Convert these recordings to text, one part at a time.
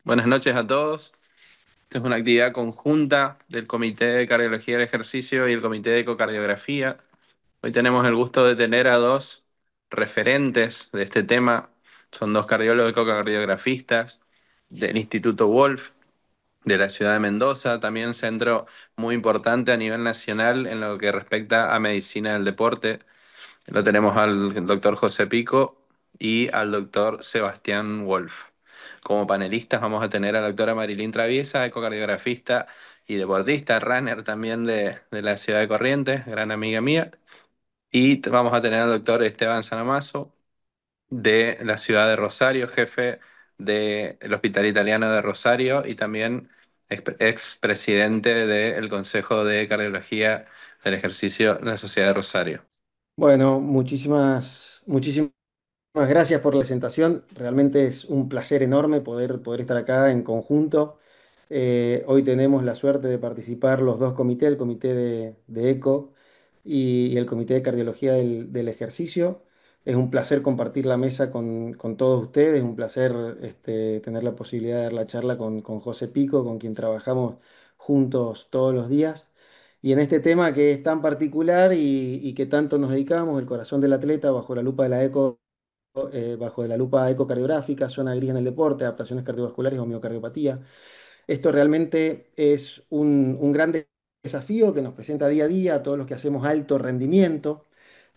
Buenas noches a todos. Esta es una actividad conjunta del Comité de Cardiología del Ejercicio y el Comité de Ecocardiografía. Hoy tenemos el gusto de tener a dos referentes de este tema. Son dos cardiólogos ecocardiografistas del Instituto Wolf de la ciudad de Mendoza, también centro muy importante a nivel nacional en lo que respecta a medicina del deporte. Lo tenemos al doctor José Pico y al doctor Sebastián Wolf. Como panelistas vamos a tener a la doctora Marilyn Traviesa, ecocardiografista y deportista, runner también de la ciudad de Corrientes, gran amiga mía. Y vamos a tener al doctor Esteban Sanamaso de la ciudad de Rosario, jefe del Hospital Italiano de Rosario y también ex presidente del Consejo de Cardiología del Ejercicio de la Sociedad de Rosario. Bueno, muchísimas gracias por la presentación. Realmente es un placer enorme poder estar acá en conjunto. Hoy tenemos la suerte de participar los dos comités, el comité de ECO y el comité de cardiología del ejercicio. Es un placer compartir la mesa con todos ustedes, un placer tener la posibilidad de dar la charla con José Pico, con quien trabajamos juntos todos los días. Y en este tema que es tan particular y que tanto nos dedicamos, el corazón del atleta bajo la lupa de la ECO, bajo de la lupa ecocardiográfica, zona gris en el deporte, adaptaciones cardiovasculares o miocardiopatía. Esto realmente es un gran desafío que nos presenta día a día a todos los que hacemos alto rendimiento.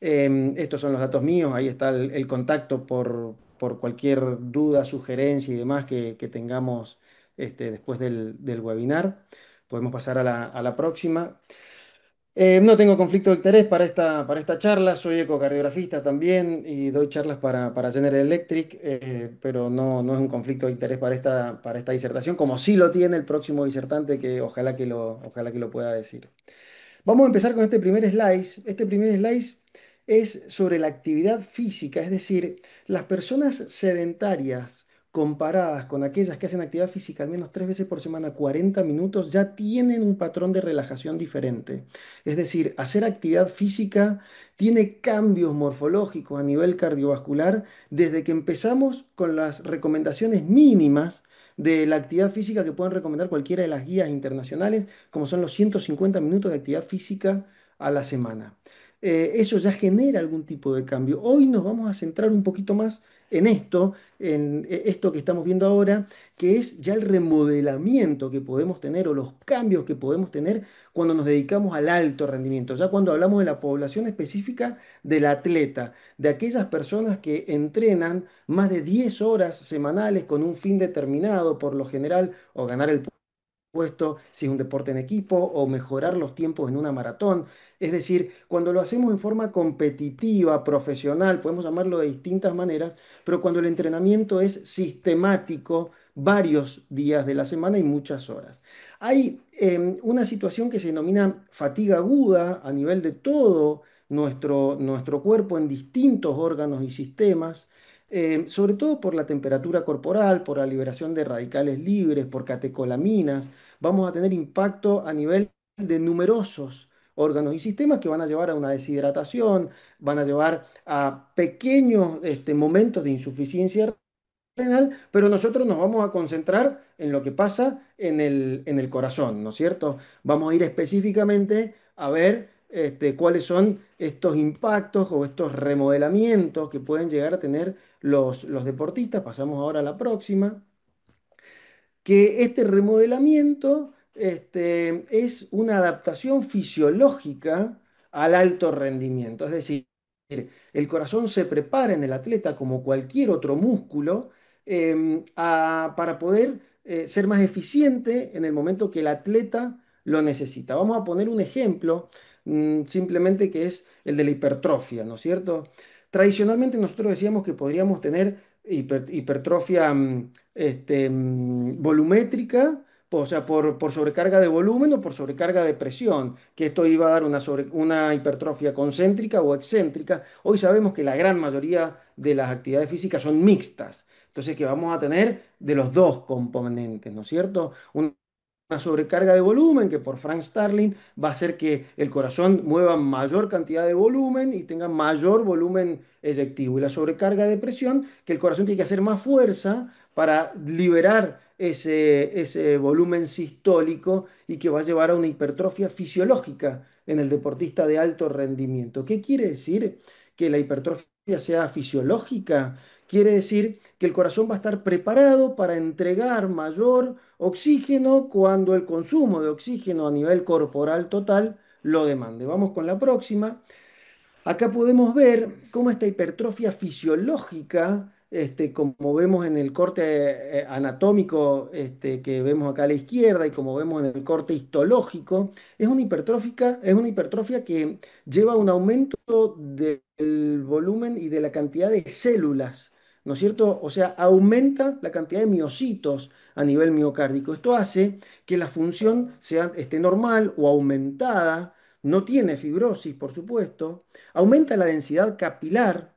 Estos son los datos míos, ahí está el contacto por cualquier duda, sugerencia y demás que tengamos después del webinar. Podemos pasar a la próxima. No tengo conflicto de interés para esta charla, soy ecocardiografista también y doy charlas para General Electric, pero no es un conflicto de interés para esta disertación, como sí lo tiene el próximo disertante, que ojalá que lo pueda decir. Vamos a empezar con este primer slide. Este primer slide es sobre la actividad física, es decir, las personas sedentarias comparadas con aquellas que hacen actividad física al menos 3 veces por semana, 40 minutos, ya tienen un patrón de relajación diferente. Es decir, hacer actividad física tiene cambios morfológicos a nivel cardiovascular desde que empezamos con las recomendaciones mínimas de la actividad física que pueden recomendar cualquiera de las guías internacionales, como son los 150 minutos de actividad física a la semana. Eso ya genera algún tipo de cambio. Hoy nos vamos a centrar un poquito más en esto que estamos viendo ahora, que es ya el remodelamiento que podemos tener o los cambios que podemos tener cuando nos dedicamos al alto rendimiento, ya cuando hablamos de la población específica del atleta, de aquellas personas que entrenan más de 10 horas semanales con un fin determinado, por lo general, o ganar el puesto, si es un deporte en equipo, o mejorar los tiempos en una maratón. Es decir, cuando lo hacemos en forma competitiva, profesional, podemos llamarlo de distintas maneras, pero cuando el entrenamiento es sistemático, varios días de la semana y muchas horas. Hay una situación que se denomina fatiga aguda a nivel de todo nuestro cuerpo en distintos órganos y sistemas, sobre todo por la temperatura corporal, por la liberación de radicales libres, por catecolaminas. Vamos a tener impacto a nivel de numerosos órganos y sistemas que van a llevar a una deshidratación, van a llevar a pequeños momentos de insuficiencia renal, pero nosotros nos vamos a concentrar en lo que pasa en el corazón, ¿no es cierto? Vamos a ir específicamente a ver cuáles son estos impactos o estos remodelamientos que pueden llegar a tener los deportistas. Pasamos ahora a la próxima, que este remodelamiento es una adaptación fisiológica al alto rendimiento. Es decir, el corazón se prepara en el atleta como cualquier otro músculo para poder ser más eficiente en el momento que el atleta lo necesita. Vamos a poner un ejemplo, simplemente que es el de la hipertrofia, ¿no es cierto? Tradicionalmente nosotros decíamos que podríamos tener hipertrofia volumétrica, o sea, por sobrecarga de volumen o por sobrecarga de presión, que esto iba a dar una hipertrofia concéntrica o excéntrica. Hoy sabemos que la gran mayoría de las actividades físicas son mixtas, entonces que vamos a tener de los dos componentes, ¿no es cierto? Una sobrecarga de volumen que por Frank Starling va a hacer que el corazón mueva mayor cantidad de volumen y tenga mayor volumen eyectivo. Y la sobrecarga de presión, que el corazón tiene que hacer más fuerza para liberar ese volumen sistólico y que va a llevar a una hipertrofia fisiológica en el deportista de alto rendimiento. ¿Qué quiere decir que la hipertrofia sea fisiológica? Quiere decir que el corazón va a estar preparado para entregar mayor oxígeno cuando el consumo de oxígeno a nivel corporal total lo demande. Vamos con la próxima. Acá podemos ver cómo esta hipertrofia fisiológica, como vemos en el corte anatómico que vemos acá a la izquierda y como vemos en el corte histológico, es una hipertrofia que lleva a un aumento del volumen y de la cantidad de células, ¿no es cierto? O sea, aumenta la cantidad de miocitos a nivel miocárdico. Esto hace que la función esté normal o aumentada. No tiene fibrosis, por supuesto, aumenta la densidad capilar,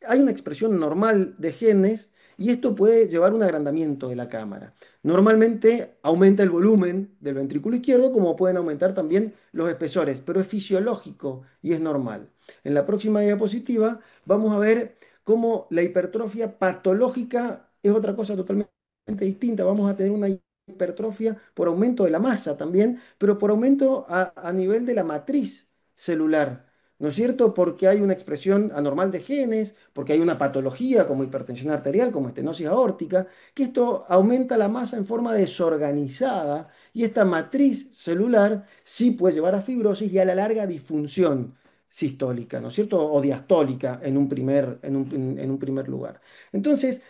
hay una expresión normal de genes y esto puede llevar a un agrandamiento de la cámara. Normalmente aumenta el volumen del ventrículo izquierdo, como pueden aumentar también los espesores, pero es fisiológico y es normal. En la próxima diapositiva vamos a ver cómo la hipertrofia patológica es otra cosa totalmente distinta. Vamos a tener una hipertrofia por aumento de la masa también, pero por aumento a nivel de la matriz celular. ¿No es cierto? Porque hay una expresión anormal de genes, porque hay una patología como hipertensión arterial, como estenosis aórtica, que esto aumenta la masa en forma desorganizada y esta matriz celular sí puede llevar a fibrosis y a la larga disfunción sistólica, ¿no es cierto? O diastólica en un primer lugar. Entonces,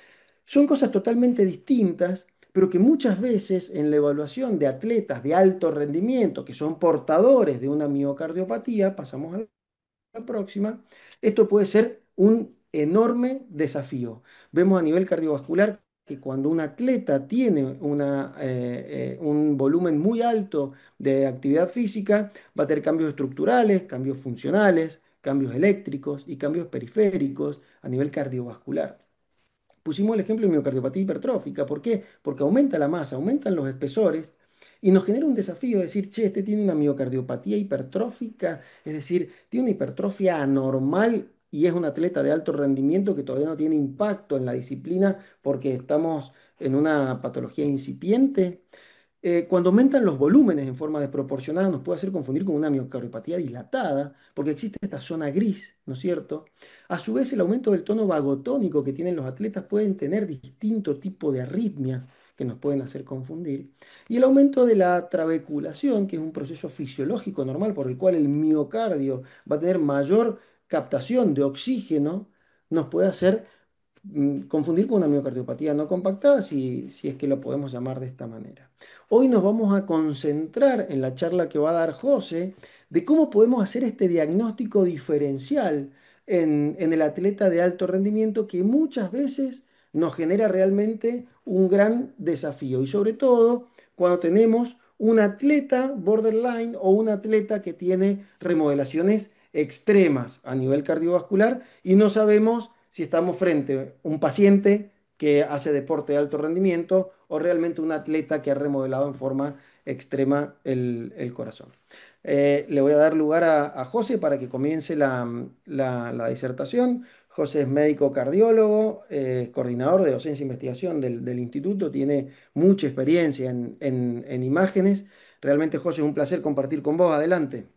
son cosas totalmente distintas, pero que muchas veces en la evaluación de atletas de alto rendimiento que son portadores de una miocardiopatía, pasamos a la próxima, esto puede ser un enorme desafío. Vemos a nivel cardiovascular que cuando un atleta tiene un volumen muy alto de actividad física, va a tener cambios estructurales, cambios funcionales, cambios eléctricos y cambios periféricos a nivel cardiovascular. Pusimos el ejemplo de miocardiopatía hipertrófica. ¿Por qué? Porque aumenta la masa, aumentan los espesores y nos genera un desafío de decir, che, este tiene una miocardiopatía hipertrófica, es decir, tiene una hipertrofia anormal y es un atleta de alto rendimiento que todavía no tiene impacto en la disciplina porque estamos en una patología incipiente. Cuando aumentan los volúmenes en forma desproporcionada, nos puede hacer confundir con una miocardiopatía dilatada, porque existe esta zona gris, ¿no es cierto? A su vez, el aumento del tono vagotónico que tienen los atletas pueden tener distinto tipo de arritmias que nos pueden hacer confundir. Y el aumento de la trabeculación, que es un proceso fisiológico normal por el cual el miocardio va a tener mayor captación de oxígeno, nos puede hacer confundir con una miocardiopatía no compactada, si es que lo podemos llamar de esta manera. Hoy nos vamos a concentrar en la charla que va a dar José de cómo podemos hacer este diagnóstico diferencial en el atleta de alto rendimiento que muchas veces nos genera realmente un gran desafío y sobre todo cuando tenemos un atleta borderline o un atleta que tiene remodelaciones extremas a nivel cardiovascular y no sabemos si estamos frente a un paciente que hace deporte de alto rendimiento o realmente un atleta que ha remodelado en forma extrema el corazón. Le voy a dar lugar a José para que comience la disertación. José es médico cardiólogo, coordinador de docencia e investigación del instituto, tiene mucha experiencia en imágenes. Realmente, José, es un placer compartir con vos. Adelante.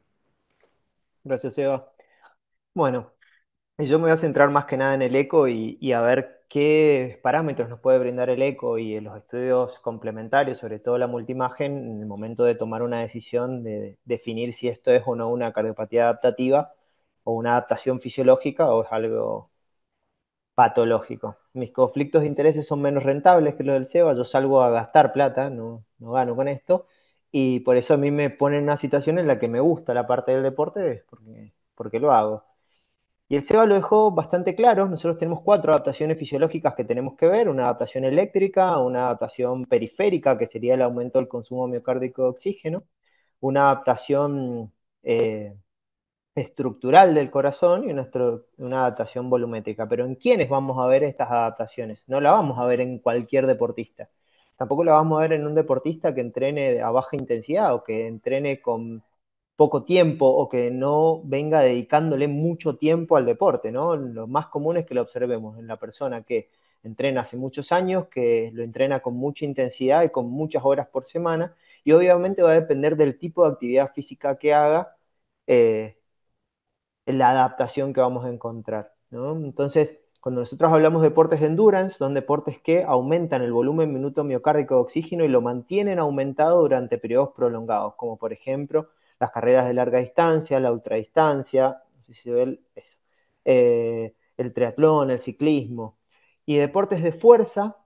Gracias, Eva. Bueno, y yo me voy a centrar más que nada en el eco y a ver qué parámetros nos puede brindar el eco y en los estudios complementarios, sobre todo la multimagen, en el momento de tomar una decisión de definir si esto es o no una cardiopatía adaptativa o una adaptación fisiológica o es algo patológico. Mis conflictos de intereses son menos rentables que los del SEBA, yo salgo a gastar plata, no gano con esto, y por eso a mí me pone en una situación en la que me gusta la parte del deporte porque lo hago. Y el SEBA lo dejó bastante claro. Nosotros tenemos cuatro adaptaciones fisiológicas que tenemos que ver: una adaptación eléctrica, una adaptación periférica, que sería el aumento del consumo miocárdico de oxígeno, una adaptación estructural del corazón y una adaptación volumétrica. Pero ¿en quiénes vamos a ver estas adaptaciones? No la vamos a ver en cualquier deportista. Tampoco la vamos a ver en un deportista que entrene a baja intensidad o que entrene con poco tiempo o que no venga dedicándole mucho tiempo al deporte, ¿no? Lo más común es que lo observemos en la persona que entrena hace muchos años, que lo entrena con mucha intensidad y con muchas horas por semana, y obviamente va a depender del tipo de actividad física que haga, eh, la adaptación que vamos a encontrar, ¿no? Entonces, cuando nosotros hablamos de deportes de endurance, son deportes que aumentan el volumen minuto miocárdico de oxígeno y lo mantienen aumentado durante periodos prolongados, como por ejemplo las carreras de larga distancia, la ultradistancia, no sé si se ve eso, el triatlón, el ciclismo. Y deportes de fuerza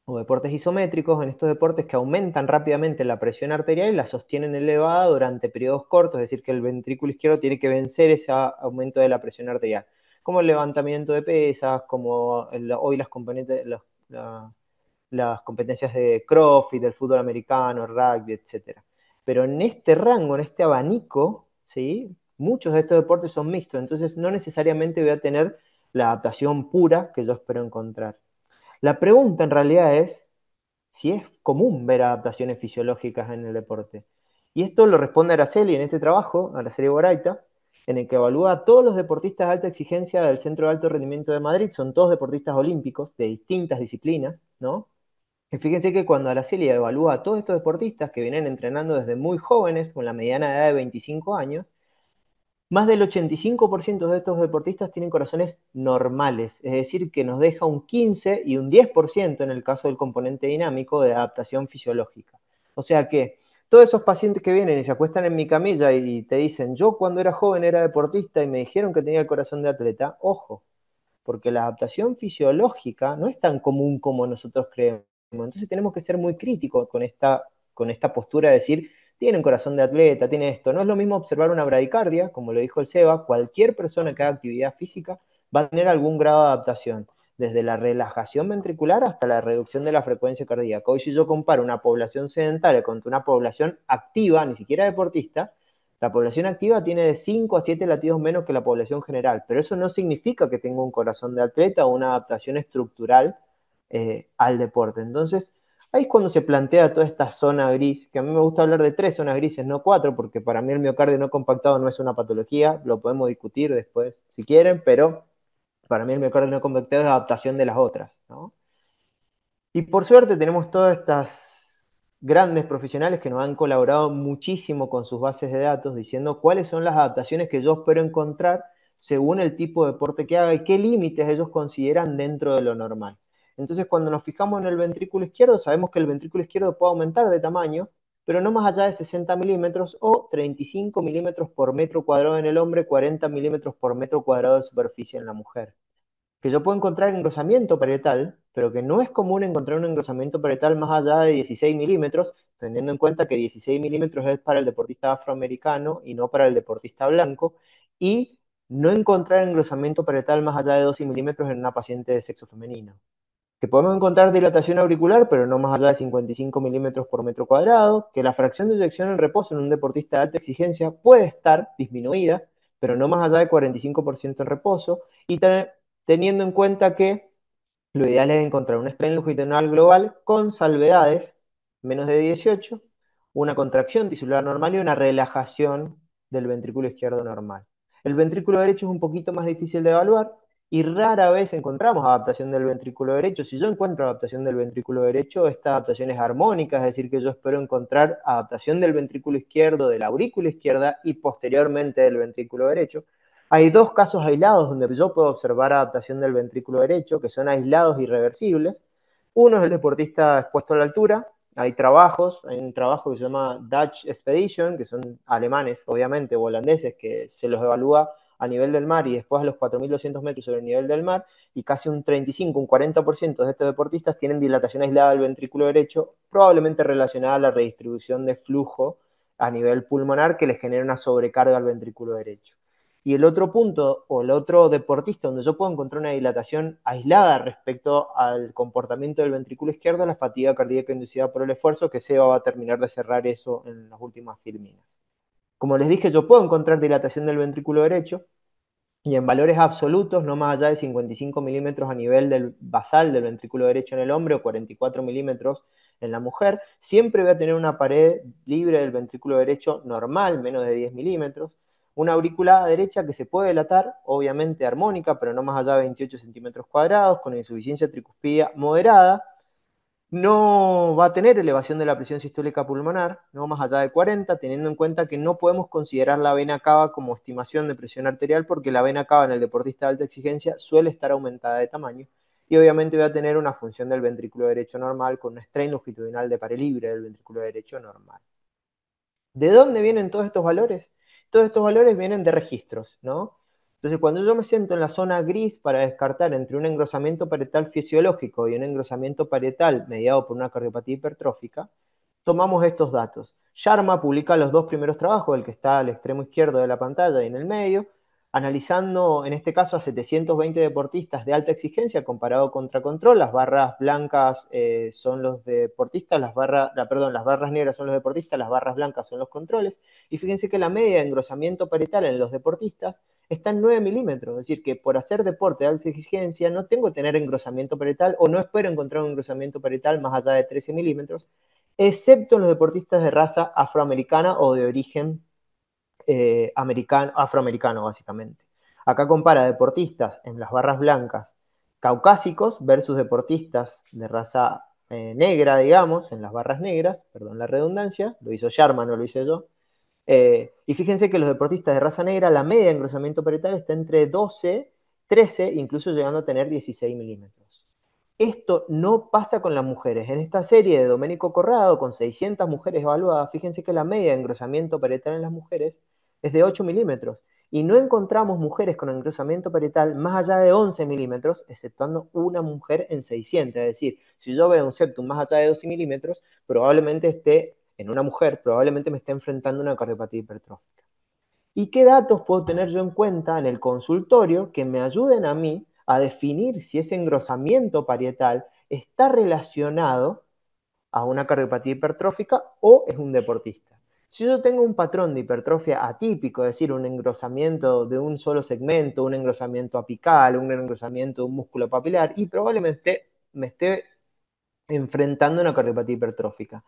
o deportes isométricos, en estos deportes que aumentan rápidamente la presión arterial y la sostienen elevada durante periodos cortos, es decir, que el ventrículo izquierdo tiene que vencer ese aumento de la presión arterial, como el levantamiento de pesas, como hoy las competencias de CrossFit, del fútbol americano, el rugby, etc. Pero en este rango, en este abanico, ¿sí? Muchos de estos deportes son mixtos, entonces no necesariamente voy a tener la adaptación pura que yo espero encontrar. La pregunta en realidad es si es común ver adaptaciones fisiológicas en el deporte. Y esto lo responde Araceli en este trabajo, Araceli Boraita, en el que evalúa a todos los deportistas de alta exigencia del Centro de Alto Rendimiento de Madrid, son todos deportistas olímpicos de distintas disciplinas, ¿no? Y fíjense que cuando Araceli evalúa a todos estos deportistas que vienen entrenando desde muy jóvenes, con la mediana edad de 25 años, más del 85% de estos deportistas tienen corazones normales, es decir, que nos deja un 15 y un 10% en el caso del componente dinámico de adaptación fisiológica. O sea que todos esos pacientes que vienen y se acuestan en mi camilla y te dicen, yo cuando era joven era deportista y me dijeron que tenía el corazón de atleta, ojo, porque la adaptación fisiológica no es tan común como nosotros creemos. Entonces tenemos que ser muy críticos con esta postura de decir, tiene un corazón de atleta, tiene esto. No es lo mismo observar una bradicardia, como lo dijo el Seba, cualquier persona que haga actividad física va a tener algún grado de adaptación, desde la relajación ventricular hasta la reducción de la frecuencia cardíaca. Hoy si yo comparo una población sedentaria contra una población activa, ni siquiera deportista, la población activa tiene de 5 a 7 latidos menos que la población general, pero eso no significa que tenga un corazón de atleta o una adaptación estructural al deporte. Entonces, ahí es cuando se plantea toda esta zona gris, que a mí me gusta hablar de 3 zonas grises, no 4, porque para mí el miocardio no compactado no es una patología, lo podemos discutir después si quieren, pero para mí el miocardio no compactado es adaptación de las otras, ¿no? Y por suerte tenemos todas estas grandes profesionales que nos han colaborado muchísimo con sus bases de datos, diciendo cuáles son las adaptaciones que yo espero encontrar según el tipo de deporte que haga y qué límites ellos consideran dentro de lo normal. Entonces, cuando nos fijamos en el ventrículo izquierdo, sabemos que el ventrículo izquierdo puede aumentar de tamaño, pero no más allá de 60 milímetros o 35 milímetros por metro cuadrado en el hombre, 40 milímetros por metro cuadrado de superficie en la mujer, que yo puedo encontrar engrosamiento parietal, pero que no es común encontrar un engrosamiento parietal más allá de 16 milímetros, teniendo en cuenta que 16 milímetros es para el deportista afroamericano y no para el deportista blanco, y no encontrar engrosamiento parietal más allá de 12 milímetros en una paciente de sexo femenino. Que podemos encontrar dilatación auricular, pero no más allá de 55 milímetros por metro cuadrado, que la fracción de eyección en reposo en un deportista de alta exigencia puede estar disminuida, pero no más allá de 45% en reposo, y teniendo en cuenta que lo ideal es encontrar un strain longitudinal global con salvedades menos de 18, una contracción tisular normal y una relajación del ventrículo izquierdo normal. El ventrículo derecho es un poquito más difícil de evaluar y rara vez encontramos adaptación del ventrículo derecho. Si yo encuentro adaptación del ventrículo derecho, esta adaptación es armónica, es decir, que yo espero encontrar adaptación del ventrículo izquierdo, de la aurícula izquierda y posteriormente del ventrículo derecho. Hay dos casos aislados donde yo puedo observar adaptación del ventrículo derecho, que son aislados irreversibles. Uno es el deportista expuesto a la altura. Hay un trabajo que se llama Dutch Expedition, que son alemanes, obviamente, o holandeses, que se los evalúa a nivel del mar y después a los 4.200 metros sobre el nivel del mar, y casi un 35, un 40% de estos deportistas tienen dilatación aislada del ventrículo derecho, probablemente relacionada a la redistribución de flujo a nivel pulmonar que les genera una sobrecarga al ventrículo derecho. Y el otro punto, o el otro deportista donde yo puedo encontrar una dilatación aislada respecto al comportamiento del ventrículo izquierdo, es la fatiga cardíaca inducida por el esfuerzo, que Seba va a terminar de cerrar eso en las últimas filminas. Como les dije, yo puedo encontrar dilatación del ventrículo derecho, y en valores absolutos, no más allá de 55 milímetros a nivel del basal del ventrículo derecho en el hombre o 44 milímetros en la mujer, siempre voy a tener una pared libre del ventrículo derecho normal, menos de 10 milímetros. una auriculada derecha que se puede dilatar, obviamente armónica, pero no más allá de 28 centímetros cuadrados, con insuficiencia tricuspidia moderada. No va a tener elevación de la presión sistólica pulmonar, no más allá de 40, teniendo en cuenta que no podemos considerar la vena cava como estimación de presión arterial, porque la vena cava en el deportista de alta exigencia suele estar aumentada de tamaño. Y obviamente va a tener una función del ventrículo derecho normal con un strain longitudinal de pared libre del ventrículo derecho normal. ¿De dónde vienen todos estos valores? Todos estos valores vienen de registros, ¿no? Entonces, cuando yo me siento en la zona gris para descartar entre un engrosamiento parietal fisiológico y un engrosamiento parietal mediado por una cardiopatía hipertrófica, tomamos estos datos. Sharma publica los dos primeros trabajos, el que está al extremo izquierdo de la pantalla y en el medio, analizando en este caso a 720 deportistas de alta exigencia comparado contra control. Las barras blancas son los deportistas, las barras negras son los deportistas, las barras blancas son los controles. Y fíjense que la media de engrosamiento parietal en los deportistas está en 9 milímetros, es decir, que por hacer deporte de alta exigencia no tengo que tener engrosamiento parietal o no espero encontrar un engrosamiento parietal más allá de 13 milímetros, excepto en los deportistas de raza afroamericana o de origen afroamericano, básicamente. Acá compara deportistas en las barras blancas caucásicos versus deportistas de raza negra, digamos, en las barras negras, perdón la redundancia, lo hizo Sharma, no lo hice yo. Y fíjense que los deportistas de raza negra, la media de engrosamiento parietal está entre 12, 13, incluso llegando a tener 16 milímetros. Esto no pasa con las mujeres. En esta serie de Domenico Corrado, con 600 mujeres evaluadas, fíjense que la media de engrosamiento parietal en las mujeres es de 8 milímetros. Y no encontramos mujeres con engrosamiento parietal más allá de 11 milímetros, exceptuando una mujer en 600. Es decir, si yo veo un septum más allá de 12 milímetros, probablemente esté, en una mujer, probablemente me esté enfrentando a una cardiopatía hipertrófica. ¿Y qué datos puedo tener yo en cuenta en el consultorio que me ayuden a mí a definir si ese engrosamiento parietal está relacionado a una cardiopatía hipertrófica o es un deportista? Si yo tengo un patrón de hipertrofia atípico, es decir, un engrosamiento de un solo segmento, un engrosamiento apical, un engrosamiento de un músculo papilar, y probablemente me esté enfrentando a una cardiopatía hipertrófica.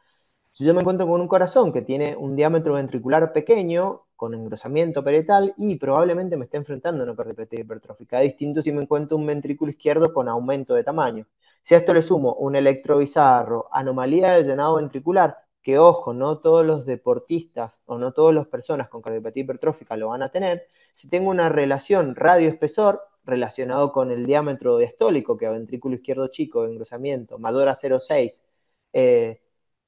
Si yo me encuentro con un corazón que tiene un diámetro ventricular pequeño, con engrosamiento parietal, y probablemente me esté enfrentando a una cardiopatía hipertrófica. Es distinto si me encuentro un ventrículo izquierdo con aumento de tamaño. Si a esto le sumo un electrobizarro, anomalía del llenado ventricular, que ojo, no todos los deportistas o no todas las personas con cardiopatía hipertrófica lo van a tener. Si tengo una relación radio-espesor relacionado con el diámetro diastólico, que a ventrículo izquierdo chico, engrosamiento, mayor a 0,6,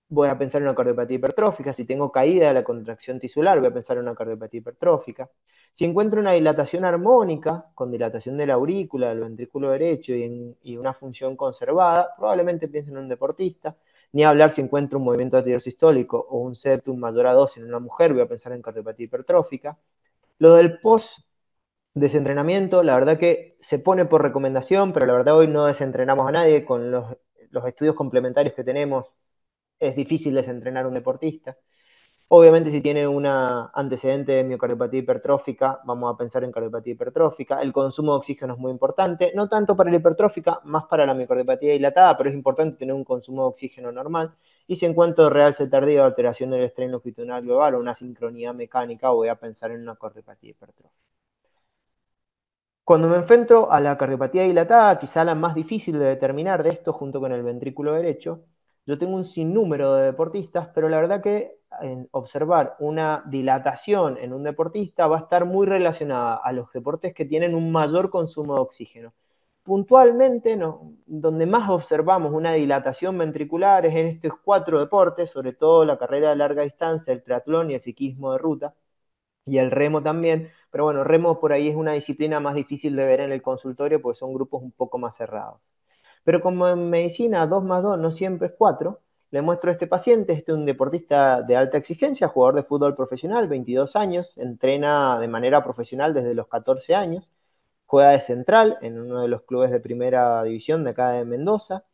voy a pensar en una cardiopatía hipertrófica. Si tengo caída de la contracción tisular, voy a pensar en una cardiopatía hipertrófica. Si encuentro una dilatación armónica, con dilatación de la aurícula, del ventrículo derecho y una función conservada, probablemente piense en un deportista. Ni hablar si encuentro un movimiento anterior sistólico o un septum mayor a 2 en una mujer, voy a pensar en cardiopatía hipertrófica. Lo del post-desentrenamiento, la verdad que se pone por recomendación, pero la verdad hoy no desentrenamos a nadie con los estudios complementarios que tenemos. Es difícil desentrenar a un deportista. Obviamente, si tiene un antecedente de miocardiopatía hipertrófica, vamos a pensar en cardiopatía hipertrófica. El consumo de oxígeno es muy importante, no tanto para la hipertrófica, más para la miocardiopatía dilatada, pero es importante tener un consumo de oxígeno normal. Y si encuentro realce tardío, alteración del estrés longitudinal global o una sincronía mecánica, voy a pensar en una cardiopatía hipertrófica. Cuando me enfrento a la cardiopatía dilatada, quizá la más difícil de determinar de esto, junto con el ventrículo derecho, yo tengo un sinnúmero de deportistas, pero la verdad que observar una dilatación en un deportista va a estar muy relacionada a los deportes que tienen un mayor consumo de oxígeno. Puntualmente, no, donde más observamos una dilatación ventricular es en estos 4 deportes, sobre todo la carrera de larga distancia, el triatlón y el ciclismo de ruta, y el remo también, pero bueno, remo por ahí es una disciplina más difícil de ver en el consultorio porque son grupos un poco más cerrados. Pero como en medicina 2 más 2 no siempre es 4, le muestro a este paciente, este es un deportista de alta exigencia, jugador de fútbol profesional, 22 años, entrena de manera profesional desde los 14 años, juega de central en uno de los clubes de primera división de acá de Mendoza,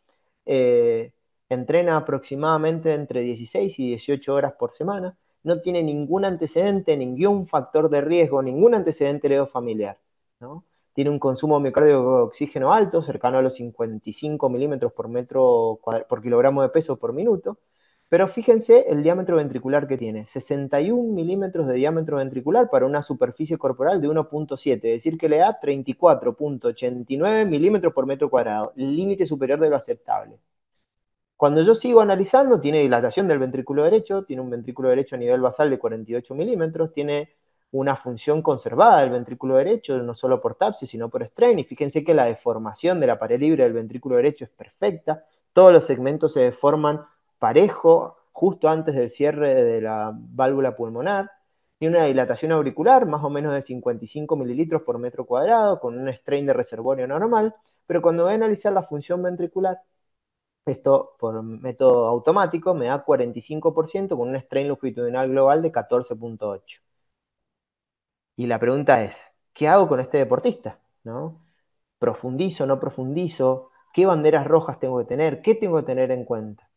eh, entrena aproximadamente entre 16 y 18 horas por semana, no tiene ningún antecedente, ningún factor de riesgo, ningún antecedente leo familiar, ¿no? Tiene un consumo miocardio de oxígeno alto, cercano a los 55 milímetros por kilogramo de peso por minuto, Pero fíjense el diámetro ventricular que tiene, 61 milímetros de diámetro ventricular para una superficie corporal de 1,7, es decir, que le da 34,89 milímetros por metro cuadrado, límite superior de lo aceptable. Cuando yo sigo analizando, tiene dilatación del ventrículo derecho, tiene un ventrículo derecho a nivel basal de 48 milímetros, tiene una función conservada del ventrículo derecho, no solo por TAPSE, sino por strain, y fíjense que la deformación de la pared libre del ventrículo derecho es perfecta, todos los segmentos se deforman parejo justo antes del cierre de la válvula pulmonar, tiene una dilatación auricular más o menos de 55 mililitros por metro cuadrado, con un strain de reservorio normal, pero cuando voy a analizar la función ventricular, esto por método automático me da 45% con un strain longitudinal global de 14,8. Y la pregunta es, ¿qué hago con este deportista? ¿No? ¿Profundizo, no profundizo? ¿Qué banderas rojas tengo que tener? ¿Qué tengo que tener en cuenta?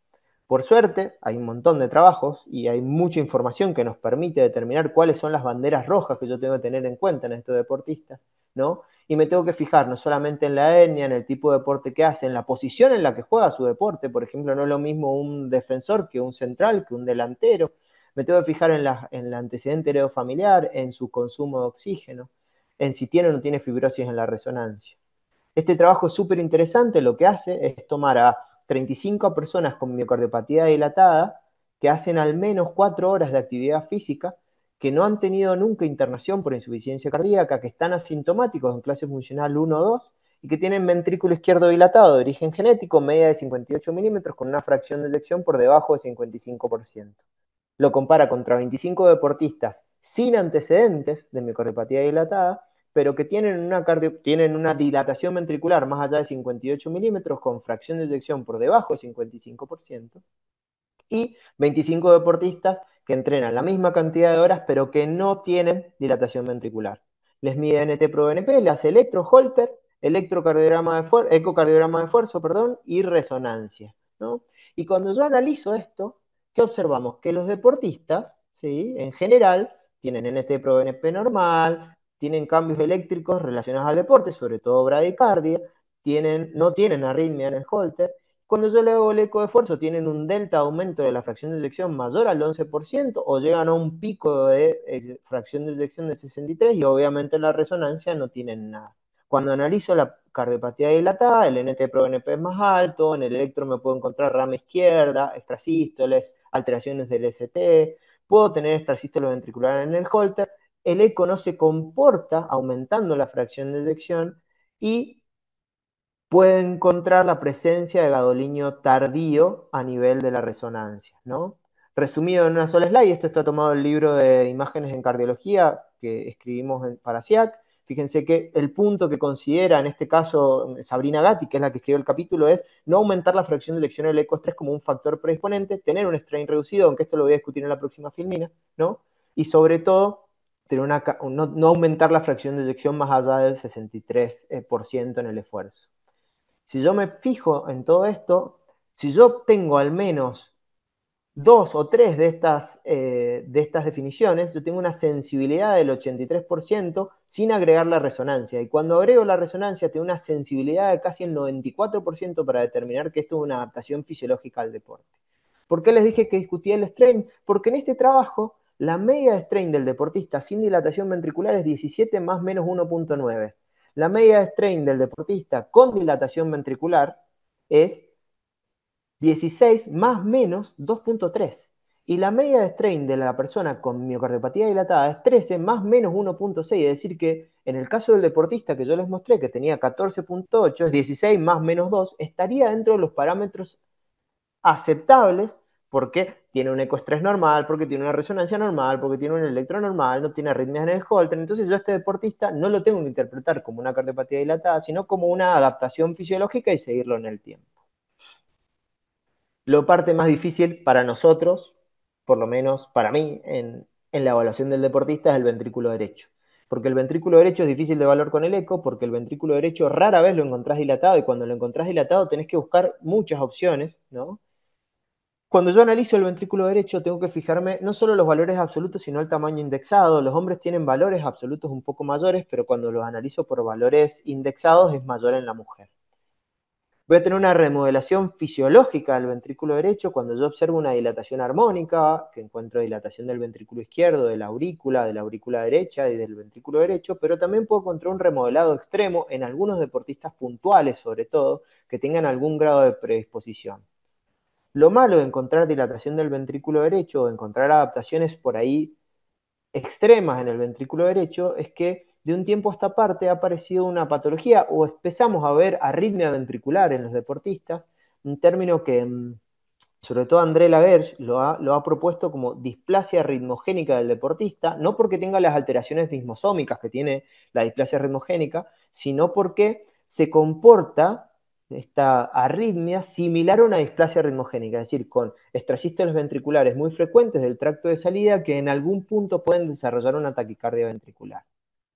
Por suerte, hay un montón de trabajos y hay mucha información que nos permite determinar cuáles son las banderas rojas que yo tengo que tener en cuenta en estos deportistas, ¿no? Y me tengo que fijar no solamente en la etnia, en el tipo de deporte que hace, en la posición en la que juega su deporte. Por ejemplo, no es lo mismo un defensor que un central, que un delantero. Me tengo que fijar en el antecedente heredofamiliar, en su consumo de oxígeno, en si tiene o no tiene fibrosis en la resonancia. Este trabajo es súper interesante, lo que hace es tomar a 35 personas con miocardiopatía dilatada que hacen al menos 4 horas de actividad física, que no han tenido nunca internación por insuficiencia cardíaca, que están asintomáticos en clase funcional 1 o 2 y que tienen ventrículo izquierdo dilatado de origen genético, media de 58 milímetros, con una fracción de eyección por debajo de 55%. Lo compara contra 25 deportistas sin antecedentes de miocardiopatía dilatada, pero que tienen una dilatación ventricular más allá de 58 milímetros con fracción de eyección por debajo de 55%, y 25 deportistas que entrenan la misma cantidad de horas, pero que no tienen dilatación ventricular. Les mide NT-proBNP, le hace electro, Holter, ecocardiograma de esfuerzo, y resonancia, ¿no? Y cuando yo analizo esto, ¿qué observamos? Que los deportistas, ¿sí?, en general, tienen NT-proBNP normal, tienen cambios eléctricos relacionados al deporte, sobre todo bradicardia, no tienen arritmia en el Holter. Cuando yo le hago el eco de esfuerzo, tienen un delta aumento de la fracción de eyección mayor al 11% o llegan a un pico de fracción de eyección de 63% y obviamente en la resonancia no tienen nada. Cuando analizo la cardiopatía dilatada, el NT-proBNP es más alto, en el electro me puedo encontrar rama izquierda, extrasístoles, alteraciones del ST, puedo tener extrasístole ventricular en el Holter, el eco no se comporta aumentando la fracción de eyección y puede encontrar la presencia de gadolinio tardío a nivel de la resonancia, ¿no? Resumido en una sola slide, esto está tomado del libro de imágenes en cardiología que escribimos para SIAC. Fíjense que el punto que considera, en este caso, Sabrina Gatti, que es la que escribió el capítulo, es no aumentar la fracción de eyección del ecoestrés como un factor predisponente, tener un strain reducido, aunque esto lo voy a discutir en la próxima filmina, ¿no? Y sobre todo, no aumentar la fracción de eyección más allá del 63% en el esfuerzo. Si yo me fijo en todo esto, si yo tengo al menos 2 o 3 de estas definiciones, yo tengo una sensibilidad del 83% sin agregar la resonancia. Y cuando agrego la resonancia, tengo una sensibilidad de casi el 94% para determinar que esto es una adaptación fisiológica al deporte. ¿Por qué les dije que discutía el strain? Porque en este trabajo, la media de strain del deportista sin dilatación ventricular es 17 más menos 1,9. La media de strain del deportista con dilatación ventricular es 16 más menos 2,3. Y la media de strain de la persona con miocardiopatía dilatada es 13 más menos 1,6. Es decir que en el caso del deportista que yo les mostré, que tenía 14,8, es 16 más menos 2, estaría dentro de los parámetros aceptables porque tiene un ecoestrés normal, porque tiene una resonancia normal, porque tiene un electro normal, no tiene arritmias en el Holter. Entonces yo a este deportista no lo tengo que interpretar como una cardiopatía dilatada, sino como una adaptación fisiológica y seguirlo en el tiempo. Lo parte más difícil para nosotros, por lo menos para mí, en la evaluación del deportista es el ventrículo derecho. Porque el ventrículo derecho es difícil de evaluar con el eco, porque el ventrículo derecho rara vez lo encontrás dilatado, y cuando lo encontrás dilatado tenés que buscar muchas opciones, ¿no? Cuando yo analizo el ventrículo derecho, tengo que fijarme no solo los valores absolutos, sino el tamaño indexado. Los hombres tienen valores absolutos un poco mayores, pero cuando los analizo por valores indexados es mayor en la mujer. Voy a tener una remodelación fisiológica del ventrículo derecho cuando yo observo una dilatación armónica, que encuentro dilatación del ventrículo izquierdo, de la aurícula derecha y del ventrículo derecho, pero también puedo encontrar un remodelado extremo en algunos deportistas puntuales, sobre todo, que tengan algún grado de predisposición. Lo malo de encontrar dilatación del ventrículo derecho o encontrar adaptaciones por ahí extremas en el ventrículo derecho es que de un tiempo a esta parte ha aparecido una patología o empezamos a ver arritmia ventricular en los deportistas, un término que sobre todo André Lagerge lo ha propuesto como displasia ritmogénica del deportista, no porque tenga las alteraciones dismosómicas que tiene la displasia ritmogénica, sino porque se comporta esta arritmia similar a una displasia ritmogénica, es decir, con extrasístoles ventriculares muy frecuentes del tracto de salida que en algún punto pueden desarrollar una taquicardia ventricular.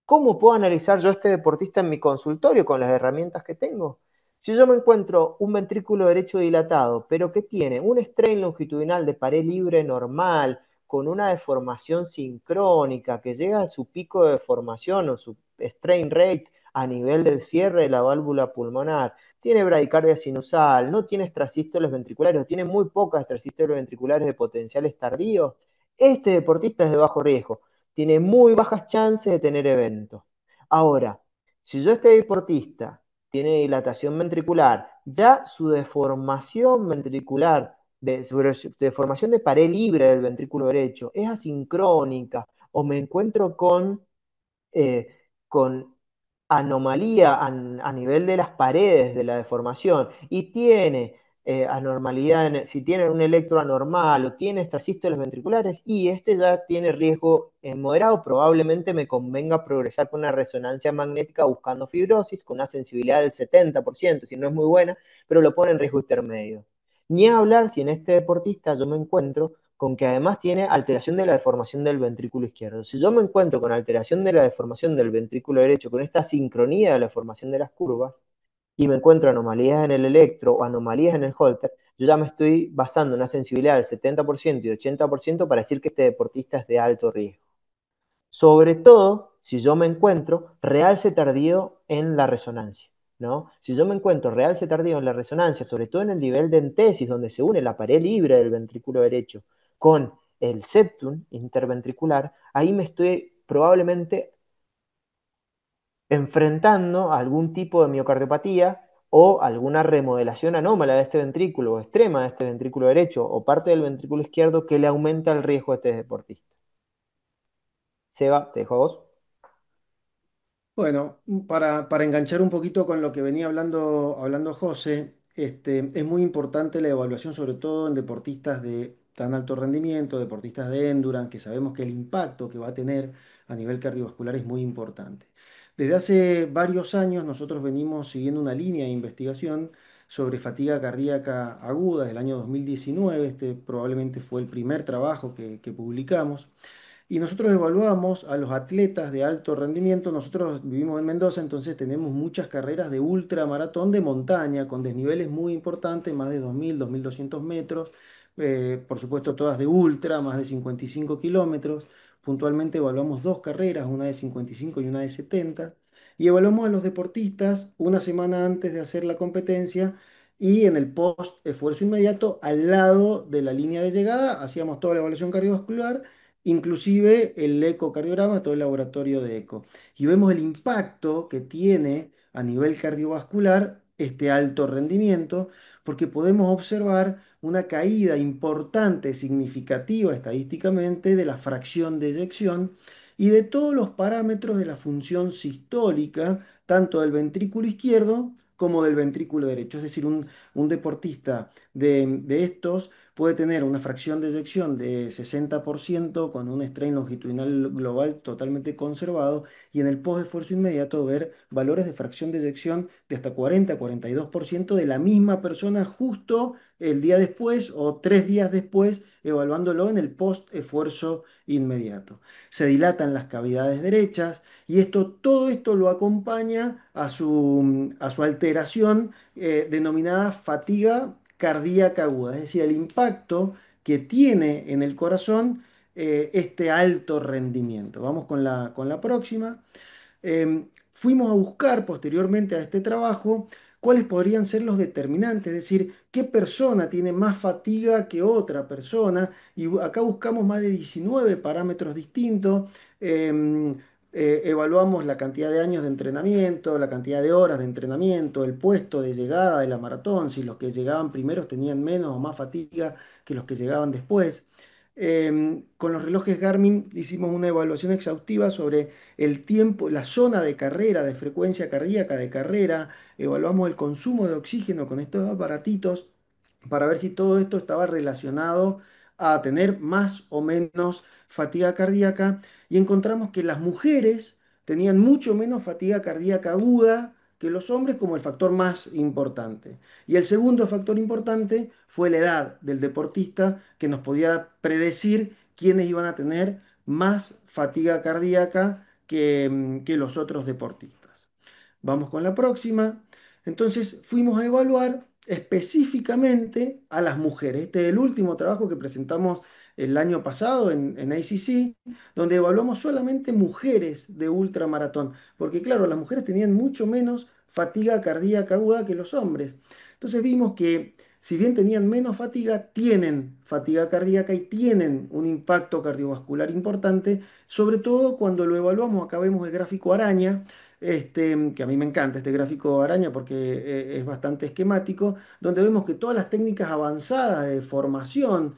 ¿Cómo puedo analizar yo a este deportista en mi consultorio con las herramientas que tengo? Si yo me encuentro un ventrículo derecho dilatado, pero que tiene un strain longitudinal de pared libre normal, con una deformación sincrónica, que llega a su pico de deformación o su strain rate a nivel del cierre de la válvula pulmonar, tiene bradicardia sinusal, no tiene extrasístoles ventriculares, o tiene muy pocas extrasístoles ventriculares de potenciales tardíos, este deportista es de bajo riesgo, tiene muy bajas chances de tener eventos. Ahora, si yo este deportista tiene dilatación ventricular, ya su deformación ventricular, su deformación de pared libre del ventrículo derecho es asincrónica o me encuentro eh, con anomalía a nivel de las paredes de la deformación y tiene anormalidad, si tiene un electro anormal o tiene extrasístoles ventriculares y este ya tiene riesgo moderado, probablemente me convenga progresar con una resonancia magnética buscando fibrosis con una sensibilidad del 70%, si no es muy buena, pero lo pone en riesgo intermedio. Ni hablar si en este deportista yo me encuentro con que además tiene alteración de la deformación del ventrículo izquierdo. Si yo me encuentro con alteración de la deformación del ventrículo derecho, con esta sincronía de la formación de las curvas, y me encuentro anomalías en el electro o anomalías en el Holter, yo ya me estoy basando en una sensibilidad del 70% y 80% para decir que este deportista es de alto riesgo. Sobre todo si yo me encuentro realce tardío en la resonancia. ¿No? Si yo me encuentro realce tardío en la resonancia, sobre todo en el nivel de entesis, donde se une la pared libre del ventrículo derecho con el septum interventricular, ahí me estoy probablemente enfrentando a algún tipo de miocardiopatía o alguna remodelación anómala de este ventrículo o extrema de este ventrículo derecho o parte del ventrículo izquierdo que le aumenta el riesgo a este deportista. Seba, te dejo a vos. Bueno, para enganchar un poquito con lo que venía hablando José, es muy importante la evaluación, sobre todo en deportistas de tan alto rendimiento, deportistas de endurance, que sabemos que el impacto que va a tener a nivel cardiovascular es muy importante. Desde hace varios años nosotros venimos siguiendo una línea de investigación sobre fatiga cardíaca aguda del año 2019. Este probablemente fue el primer trabajo que publicamos. Y nosotros evaluamos a los atletas de alto rendimiento. Nosotros vivimos en Mendoza, entonces tenemos muchas carreras de ultramaratón de montaña con desniveles muy importantes, más de 2000, 2200 metros. Por supuesto, todas de ultra, más de 55 kilómetros. Puntualmente evaluamos dos carreras, una de 55 y una de 70. Y evaluamos a los deportistas una semana antes de hacer la competencia. Y en el post esfuerzo inmediato, al lado de la línea de llegada, hacíamos toda la evaluación cardiovascular, inclusive el ecocardiograma, todo el laboratorio de eco. Y vemos el impacto que tiene a nivel cardiovascular este alto rendimiento, porque podemos observar una caída importante, significativa estadísticamente, de la fracción de eyección y de todos los parámetros de la función sistólica, tanto del ventrículo izquierdo como del ventrículo derecho. Es decir, un deportista de estos puede tener una fracción de eyección de 60% con un strain longitudinal global totalmente conservado y en el post-esfuerzo inmediato ver valores de fracción de eyección de hasta 40-42% de la misma persona justo el día después o 3 días después, evaluándolo en el post-esfuerzo inmediato. Se dilatan las cavidades derechas y todo esto lo acompaña a su alteración denominada fatiga cardíaca aguda, es decir, el impacto que tiene en el corazón este alto rendimiento. Vamos con la próxima. Fuimos a buscar posteriormente a este trabajo cuáles podrían ser los determinantes, es decir, qué persona tiene más fatiga que otra persona. Y acá buscamos más de 19 parámetros distintos. em, Evaluamos la cantidad de años de entrenamiento, la cantidad de horas de entrenamiento, el puesto de llegada de la maratón, si los que llegaban primeros tenían menos o más fatiga que los que llegaban después. Con los relojes Garmin hicimos una evaluación exhaustiva sobre el tiempo, la zona de carrera, de frecuencia cardíaca de carrera. Evaluamos el consumo de oxígeno con estos aparatitos para ver si todo esto estaba relacionado a tener más o menos fatiga cardíaca, y encontramos que las mujeres tenían mucho menos fatiga cardíaca aguda que los hombres como el factor más importante. Y el segundo factor importante fue la edad del deportista, que nos podía predecir quiénes iban a tener más fatiga cardíaca que los otros deportistas. Vamos con la próxima. Entonces fuimos a evaluar específicamente a las mujeres. Este es el último trabajo que presentamos el año pasado en ACC, donde evaluamos solamente mujeres de ultramaratón, porque claro, las mujeres tenían mucho menos fatiga cardíaca aguda que los hombres. Entonces vimos que si bien tenían menos fatiga, tienen fatiga cardíaca y tienen un impacto cardiovascular importante, sobre todo cuando lo evaluamos. Acá vemos el gráfico araña, que a mí me encanta este gráfico araña porque es bastante esquemático, donde vemos que todas las técnicas avanzadas de formación,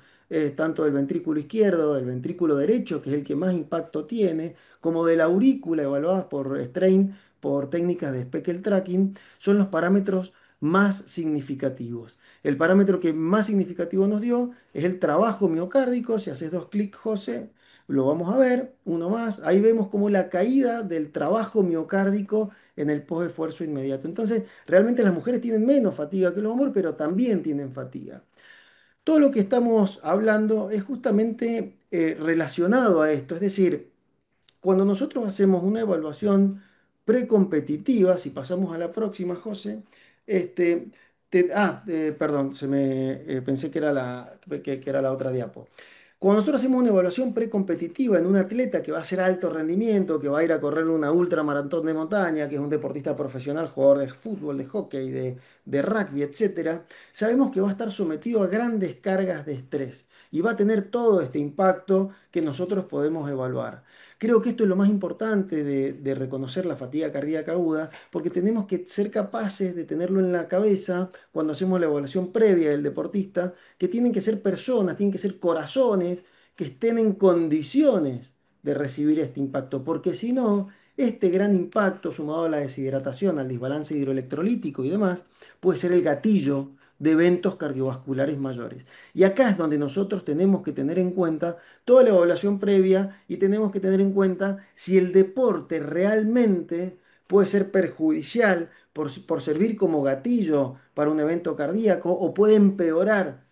tanto del ventrículo izquierdo, del ventrículo derecho, que es el que más impacto tiene, como de la aurícula, evaluadas por Strain, por técnicas de speckle tracking, son los parámetros más significativos. El parámetro que más significativo nos dio es el trabajo miocárdico. Si haces dos clics, José, lo vamos a ver, uno más. Ahí vemos como la caída del trabajo miocárdico en el post-esfuerzo inmediato. Entonces, realmente las mujeres tienen menos fatiga que los hombres, pero también tienen fatiga. Todo lo que estamos hablando es justamente relacionado a esto, es decir, cuando nosotros hacemos una evaluación precompetitiva, si pasamos a la próxima, José, este, perdón, pensé que era que era la otra diapo. Cuando nosotros hacemos una evaluación precompetitiva en un atleta que va a hacer alto rendimiento, que va a ir a correr una ultramaratón de montaña, que es un deportista profesional, jugador de fútbol, de hockey, de rugby, etcétera, sabemos que va a estar sometido a grandes cargas de estrés y va a tener todo este impacto que nosotros podemos evaluar. Creo que esto es lo más importante de reconocer la fatiga cardíaca aguda, porque tenemos que ser capaces de tenerlo en la cabeza cuando hacemos la evaluación previa del deportista, que tienen que ser personas, tienen que ser corazones que estén en condiciones de recibir este impacto, porque si no, este gran impacto sumado a la deshidratación, al desbalance hidroelectrolítico y demás, puede ser el gatillo de eventos cardiovasculares mayores. Y acá es donde nosotros tenemos que tener en cuenta toda la evaluación previa, y tenemos que tener en cuenta si el deporte realmente puede ser perjudicial por servir como gatillo para un evento cardíaco, o puede empeorar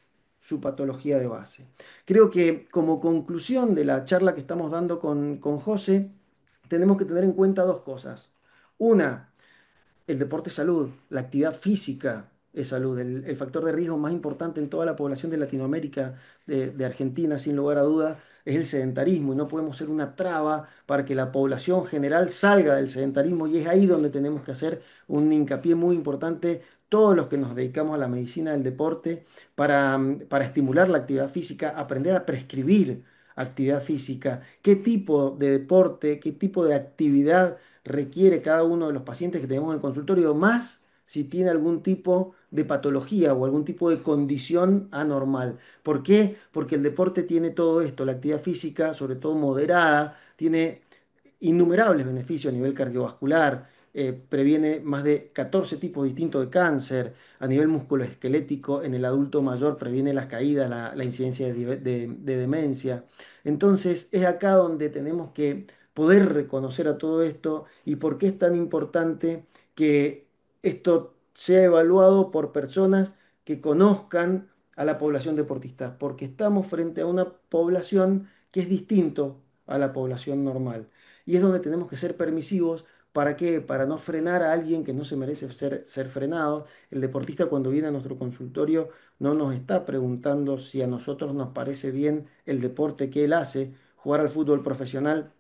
su patología de base. Creo que como conclusión de la charla que estamos dando con José, tenemos que tener en cuenta dos cosas. Una, el deporte es salud, la actividad física es salud. El factor de riesgo más importante en toda la población de Latinoamérica, de Argentina, sin lugar a duda, es el sedentarismo, y no podemos ser una traba para que la población general salga del sedentarismo, y es ahí donde tenemos que hacer un hincapié muy importante todos los que nos dedicamos a la medicina del deporte para estimular la actividad física, aprender a prescribir actividad física, qué tipo de deporte, qué tipo de actividad requiere cada uno de los pacientes que tenemos en el consultorio, más si tiene algún tipo de patología o algún tipo de condición anormal. ¿Por qué? Porque el deporte tiene todo esto, la actividad física, sobre todo moderada, tiene innumerables beneficios a nivel cardiovascular. Previene más de 14 tipos distintos de cáncer. A nivel musculoesquelético, en el adulto mayor previene las caídas, la incidencia de demencia. Entonces es acá donde tenemos que poder reconocer a todo esto, y por qué es tan importante que esto sea evaluado por personas que conozcan a la población deportista, porque estamos frente a una población que es distinto a la población normal. Y es donde tenemos que ser permisivos. ¿Para qué? Para no frenar a alguien que no se merece ser frenado. El deportista, cuando viene a nuestro consultorio, no nos está preguntando si a nosotros nos parece bien el deporte que él hace. Jugar al fútbol profesional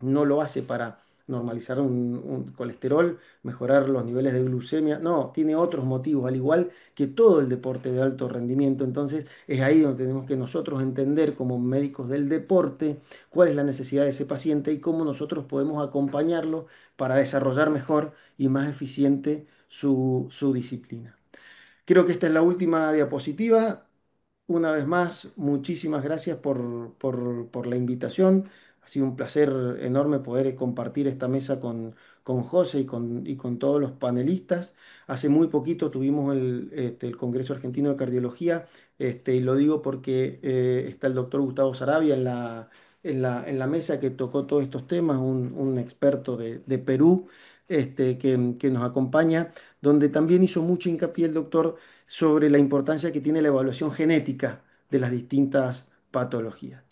no lo hace para normalizar un colesterol, mejorar los niveles de glucemia. No, tiene otros motivos, al igual que todo el deporte de alto rendimiento. Entonces es ahí donde tenemos que nosotros entender como médicos del deporte cuál es la necesidad de ese paciente y cómo nosotros podemos acompañarlo para desarrollar mejor y más eficiente su disciplina. Creo que esta es la última diapositiva. Una vez más, muchísimas gracias por la invitación. Ha sido un placer enorme poder compartir esta mesa con José y con todos los panelistas. Hace muy poquito tuvimos el Congreso Argentino de Cardiología, y lo digo porque está el doctor Gustavo Sarabia en la mesa que tocó todos estos temas, un experto de Perú, que nos acompaña, donde también hizo mucho hincapié el doctor sobre la importancia que tiene la evaluación genética de las distintas patologías.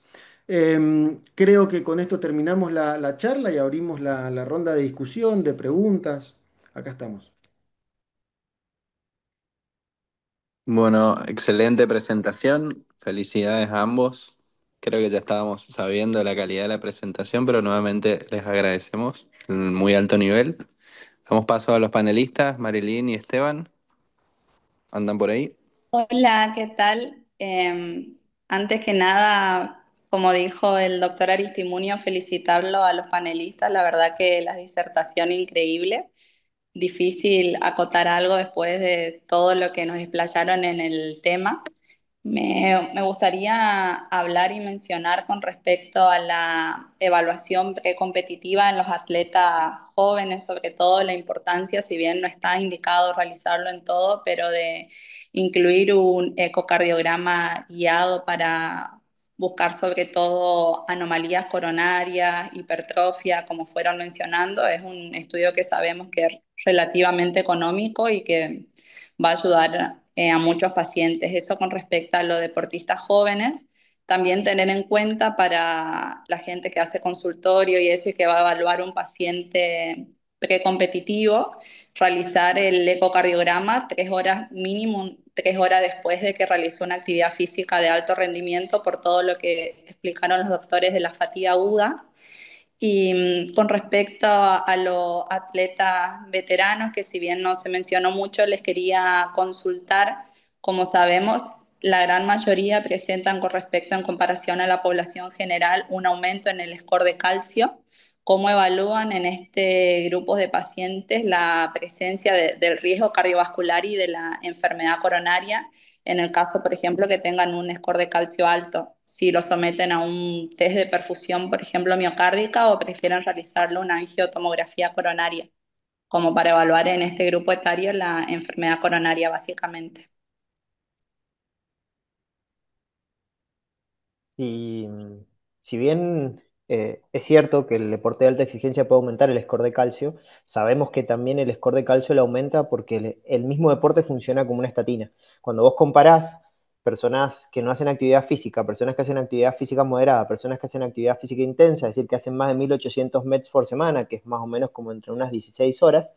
Creo que con esto terminamos la charla y abrimos la ronda de discusión, de preguntas. Acá estamos. Bueno, excelente presentación. Felicidades a ambos. Creo que ya estábamos sabiendo la calidad de la presentación, pero nuevamente les agradecemos el muy alto nivel. Damos paso a los panelistas, Marilyn y Esteban. ¿Andan por ahí? Hola, ¿qué tal? Antes que nada, como dijo el doctor Aristimunio, felicitarlo a los panelistas. La verdad que la disertación increíble. Difícil acotar algo después de todo lo que nos explayaron en el tema. Me gustaría hablar y mencionar con respecto a la evaluación precompetitiva en los atletas jóvenes, sobre todo la importancia, si bien no está indicado realizarlo en todo, pero de incluir un ecocardiograma guiado para buscar sobre todo anomalías coronarias, hipertrofia, como fueron mencionando. Es un estudio que sabemos que es relativamente económico y que va a ayudar a muchos pacientes. Eso con respecto a los deportistas jóvenes. También tener en cuenta para la gente que hace consultorio y eso y que va a evaluar un paciente precompetitivo, realizar el ecocardiograma 3 horas mínimo, 3 horas después de que realizó una actividad física de alto rendimiento por todo lo que explicaron los doctores de la fatiga aguda. Y con respecto a los atletas veteranos, que si bien no se mencionó mucho, les quería consultar. Como sabemos, la gran mayoría presentan con respecto en comparación a la población general un aumento en el score de calcio. ¿Cómo evalúan en este grupo de pacientes la presencia del riesgo cardiovascular y de la enfermedad coronaria? En el caso, por ejemplo, que tengan un score de calcio alto, si lo someten a un test de perfusión, por ejemplo, miocárdica, o prefieren realizarle una angiotomografía coronaria, como para evaluar en este grupo etario la enfermedad coronaria, básicamente. Si, si bien es cierto que el deporte de alta exigencia puede aumentar el score de calcio, sabemos que también el score de calcio le aumenta porque el mismo deporte funciona como una estatina. Cuando vos comparás personas que no hacen actividad física, personas que hacen actividad física moderada, personas que hacen actividad física intensa, es decir, que hacen más de 1800 METs por semana, que es más o menos como entre unas 16 horas,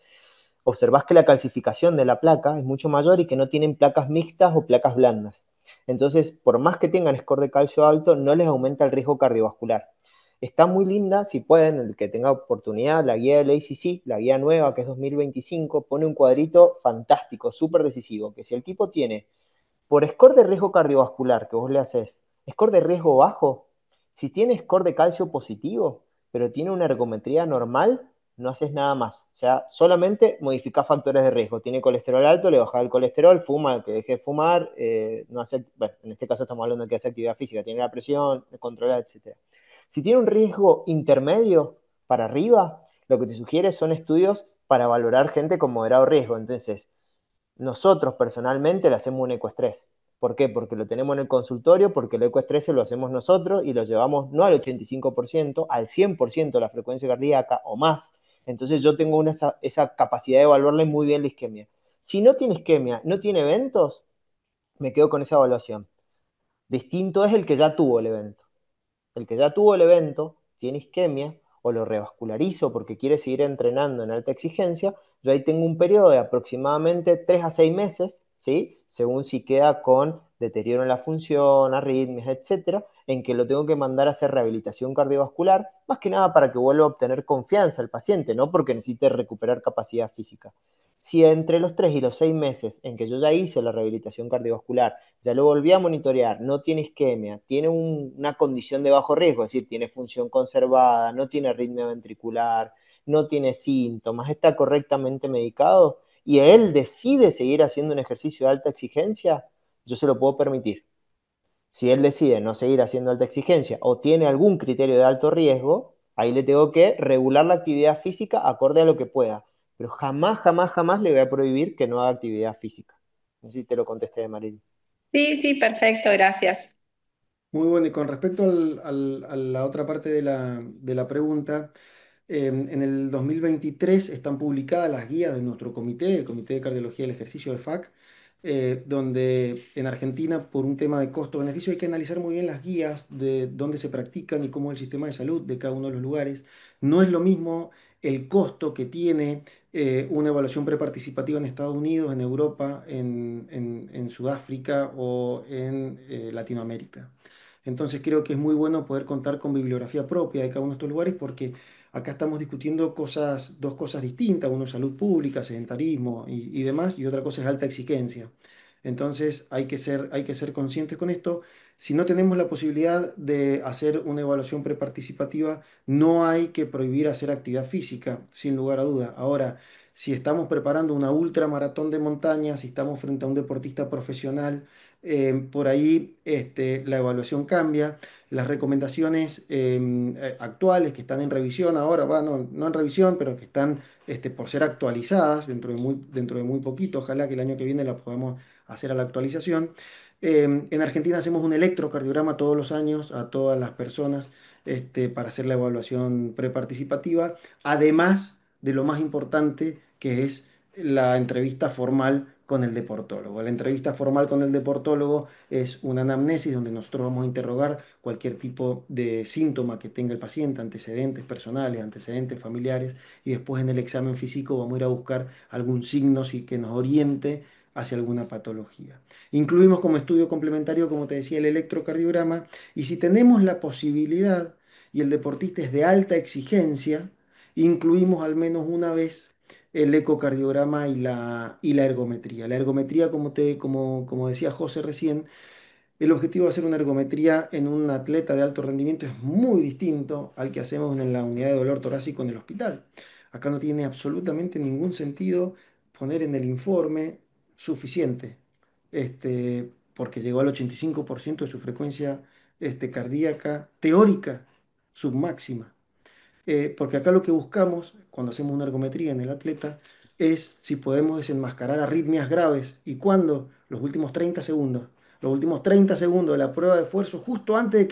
observás que la calcificación de la placa es mucho mayor y que no tienen placas mixtas o placas blandas. Entonces, por más que tengan score de calcio alto, no les aumenta el riesgo cardiovascular. Está muy linda, si pueden, el que tenga oportunidad, la guía del ACC, la guía nueva que es 2025, pone un cuadrito fantástico, súper decisivo, que si el tipo tiene por score de riesgo cardiovascular que vos le haces, score de riesgo bajo, si tiene score de calcio positivo, pero tiene una ergometría normal, no haces nada más. O sea, solamente modificás factores de riesgo. Tiene colesterol alto, le bajás el colesterol, fuma, que deje de fumar, no hace, bueno, en este caso estamos hablando de que hace actividad física, tiene la presión, controla, etc. Si tiene un riesgo intermedio para arriba, lo que te sugiere son estudios para valorar gente con moderado riesgo. Entonces, nosotros personalmente le hacemos un ecoestrés. ¿Por qué? Porque lo tenemos en el consultorio, porque el ecoestrés lo hacemos nosotros y lo llevamos no al 85%, al 100% de la frecuencia cardíaca o más. Entonces yo tengo esa capacidad de evaluarle muy bien la isquemia. Si no tiene isquemia, no tiene eventos, me quedo con esa evaluación. Distinto es el que ya tuvo el evento. El que ya tuvo el evento, tiene isquemia, o lo revascularizo porque quiere seguir entrenando en alta exigencia, yo ahí tengo un periodo de aproximadamente 3 a 6 meses, ¿sí? según si queda con deterioro en la función, arritmias, etcétera, en que lo tengo que mandar a hacer rehabilitación cardiovascular, más que nada para que vuelva a obtener confianza el paciente, no porque necesite recuperar capacidad física. Si entre los 3 y los 6 meses en que yo ya hice la rehabilitación cardiovascular, ya lo volví a monitorear, no tiene isquemia, tiene una condición de bajo riesgo, es decir, tiene función conservada, no tiene arritmia ventricular, no tiene síntomas, está correctamente medicado y él decide seguir haciendo un ejercicio de alta exigencia, yo se lo puedo permitir. Si él decide no seguir haciendo alta exigencia o tiene algún criterio de alto riesgo, ahí le tengo que regular la actividad física acorde a lo que pueda. Pero jamás, jamás, jamás le voy a prohibir que no haga actividad física. No sé si te lo contesté, Marín. Sí, sí, perfecto, gracias. Muy bueno, y con respecto a la otra parte de la pregunta, en el 2023 están publicadas las guías de nuestro comité, el Comité de Cardiología del Ejercicio de FAC, donde en Argentina, por un tema de costo-beneficio, hay que analizar muy bien las guías de dónde se practican y cómo es el sistema de salud de cada uno de los lugares. No es lo mismo el costo que tiene una evaluación preparticipativa en Estados Unidos, en Europa, en Sudáfrica o en Latinoamérica. Entonces creo que es muy bueno poder contar con bibliografía propia de cada uno de estos lugares porque acá estamos discutiendo cosas, dos cosas distintas. Uno es salud pública, sedentarismo y demás, y otra cosa es alta exigencia. Entonces hay que ser conscientes con esto. Si no tenemos la posibilidad de hacer una evaluación preparticipativa, no hay que prohibir hacer actividad física, sin lugar a duda. Ahora, si estamos preparando una ultramaratón de montaña, si estamos frente a un deportista profesional, por ahí la evaluación cambia. Las recomendaciones actuales que están en revisión ahora, bueno, no en revisión, pero que están por ser actualizadas dentro de muy poquito, ojalá que el año que viene la podamos hacer a la actualización. En Argentina hacemos un electrocardiograma todos los años a todas las personas para hacer la evaluación preparticipativa, además de lo más importante que es la entrevista formal con el deportólogo. La entrevista formal con el deportólogo es una anamnesis donde nosotros vamos a interrogar cualquier tipo de síntoma que tenga el paciente, antecedentes personales, antecedentes familiares, y después en el examen físico vamos a ir a buscar algún signo que nos oriente hacia alguna patología. Incluimos como estudio complementario, como te decía, el electrocardiograma, y si tenemos la posibilidad y el deportista es de alta exigencia, incluimos al menos una vez el ecocardiograma y la ergometría. La ergometría, como decía José recién, el objetivo de hacer una ergometría en un atleta de alto rendimiento es muy distinto al que hacemos en la unidad de dolor torácico en el hospital. Acá no tiene absolutamente ningún sentido poner en el informe suficiente, porque llegó al 85% de su frecuencia cardíaca teórica submáxima. Porque acá lo que buscamos cuando hacemos una ergometría en el atleta es si podemos desenmascarar arritmias graves. ¿Y cuándo? Los últimos 30 segundos. Los últimos 30 segundos de la prueba de esfuerzo, justo antes de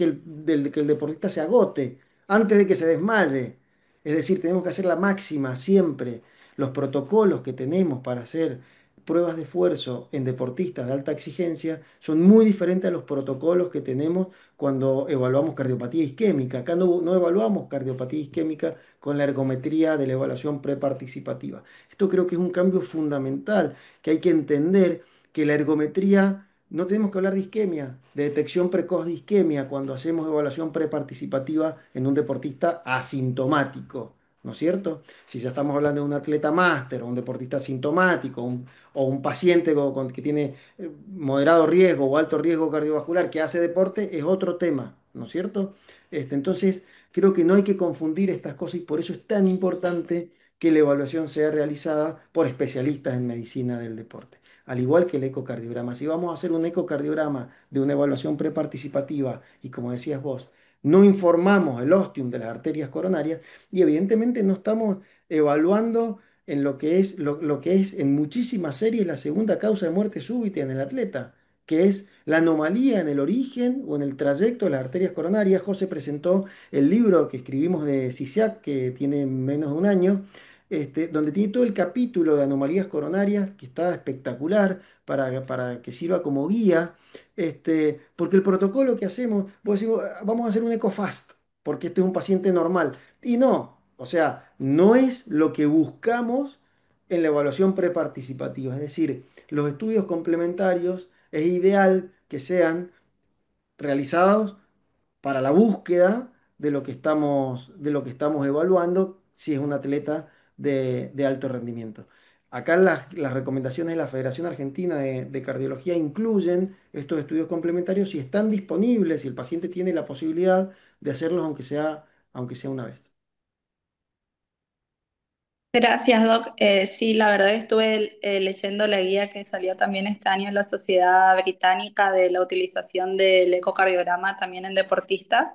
que el deportista se agote, antes de que se desmaye. Es decir, tenemos que hacer la máxima siempre. Los protocolos que tenemos para hacer pruebas de esfuerzo en deportistas de alta exigencia son muy diferentes a los protocolos que tenemos cuando evaluamos cardiopatía isquémica. Acá no evaluamos cardiopatía isquémica con la ergometría de la evaluación preparticipativa. Esto creo que es un cambio fundamental, que hay que entender que la ergometría, no tenemos que hablar de isquemia, de detección precoz de isquemia cuando hacemos evaluación preparticipativa en un deportista asintomático. ¿No es cierto? Si ya estamos hablando de un atleta máster o un deportista asintomático o un paciente que tiene moderado riesgo o alto riesgo cardiovascular que hace deporte es otro tema, ¿no es cierto? Entonces, creo que no hay que confundir estas cosas y por eso es tan importante que la evaluación sea realizada por especialistas en medicina del deporte, al igual que el ecocardiograma. Si vamos a hacer un ecocardiograma de una evaluación preparticipativa y como decías vos, no informamos el ostium de las arterias coronarias y evidentemente no estamos evaluando en lo que es en muchísimas series la segunda causa de muerte súbita en el atleta, que es la anomalía en el origen o en el trayecto de las arterias coronarias. José presentó el libro que escribimos de CISIAC, que tiene menos de un año, donde tiene todo el capítulo de anomalías coronarias, que está espectacular para que sirva como guía, porque el protocolo que hacemos, vos decís, vamos a hacer un EcoFast, porque este es un paciente normal. Y no, o sea, no es lo que buscamos en la evaluación preparticipativa. Es decir, los estudios complementarios es ideal que sean realizados para la búsqueda de lo que estamos evaluando si es un atleta de alto rendimiento. Acá las recomendaciones de la Federación Argentina de Cardiología incluyen estos estudios complementarios si están disponibles, si el paciente tiene la posibilidad de hacerlos aunque sea una vez. Gracias, Doc. Sí, la verdad estuve leyendo la guía que salió también este año en la Sociedad Británica de la utilización del ecocardiograma también en deportistas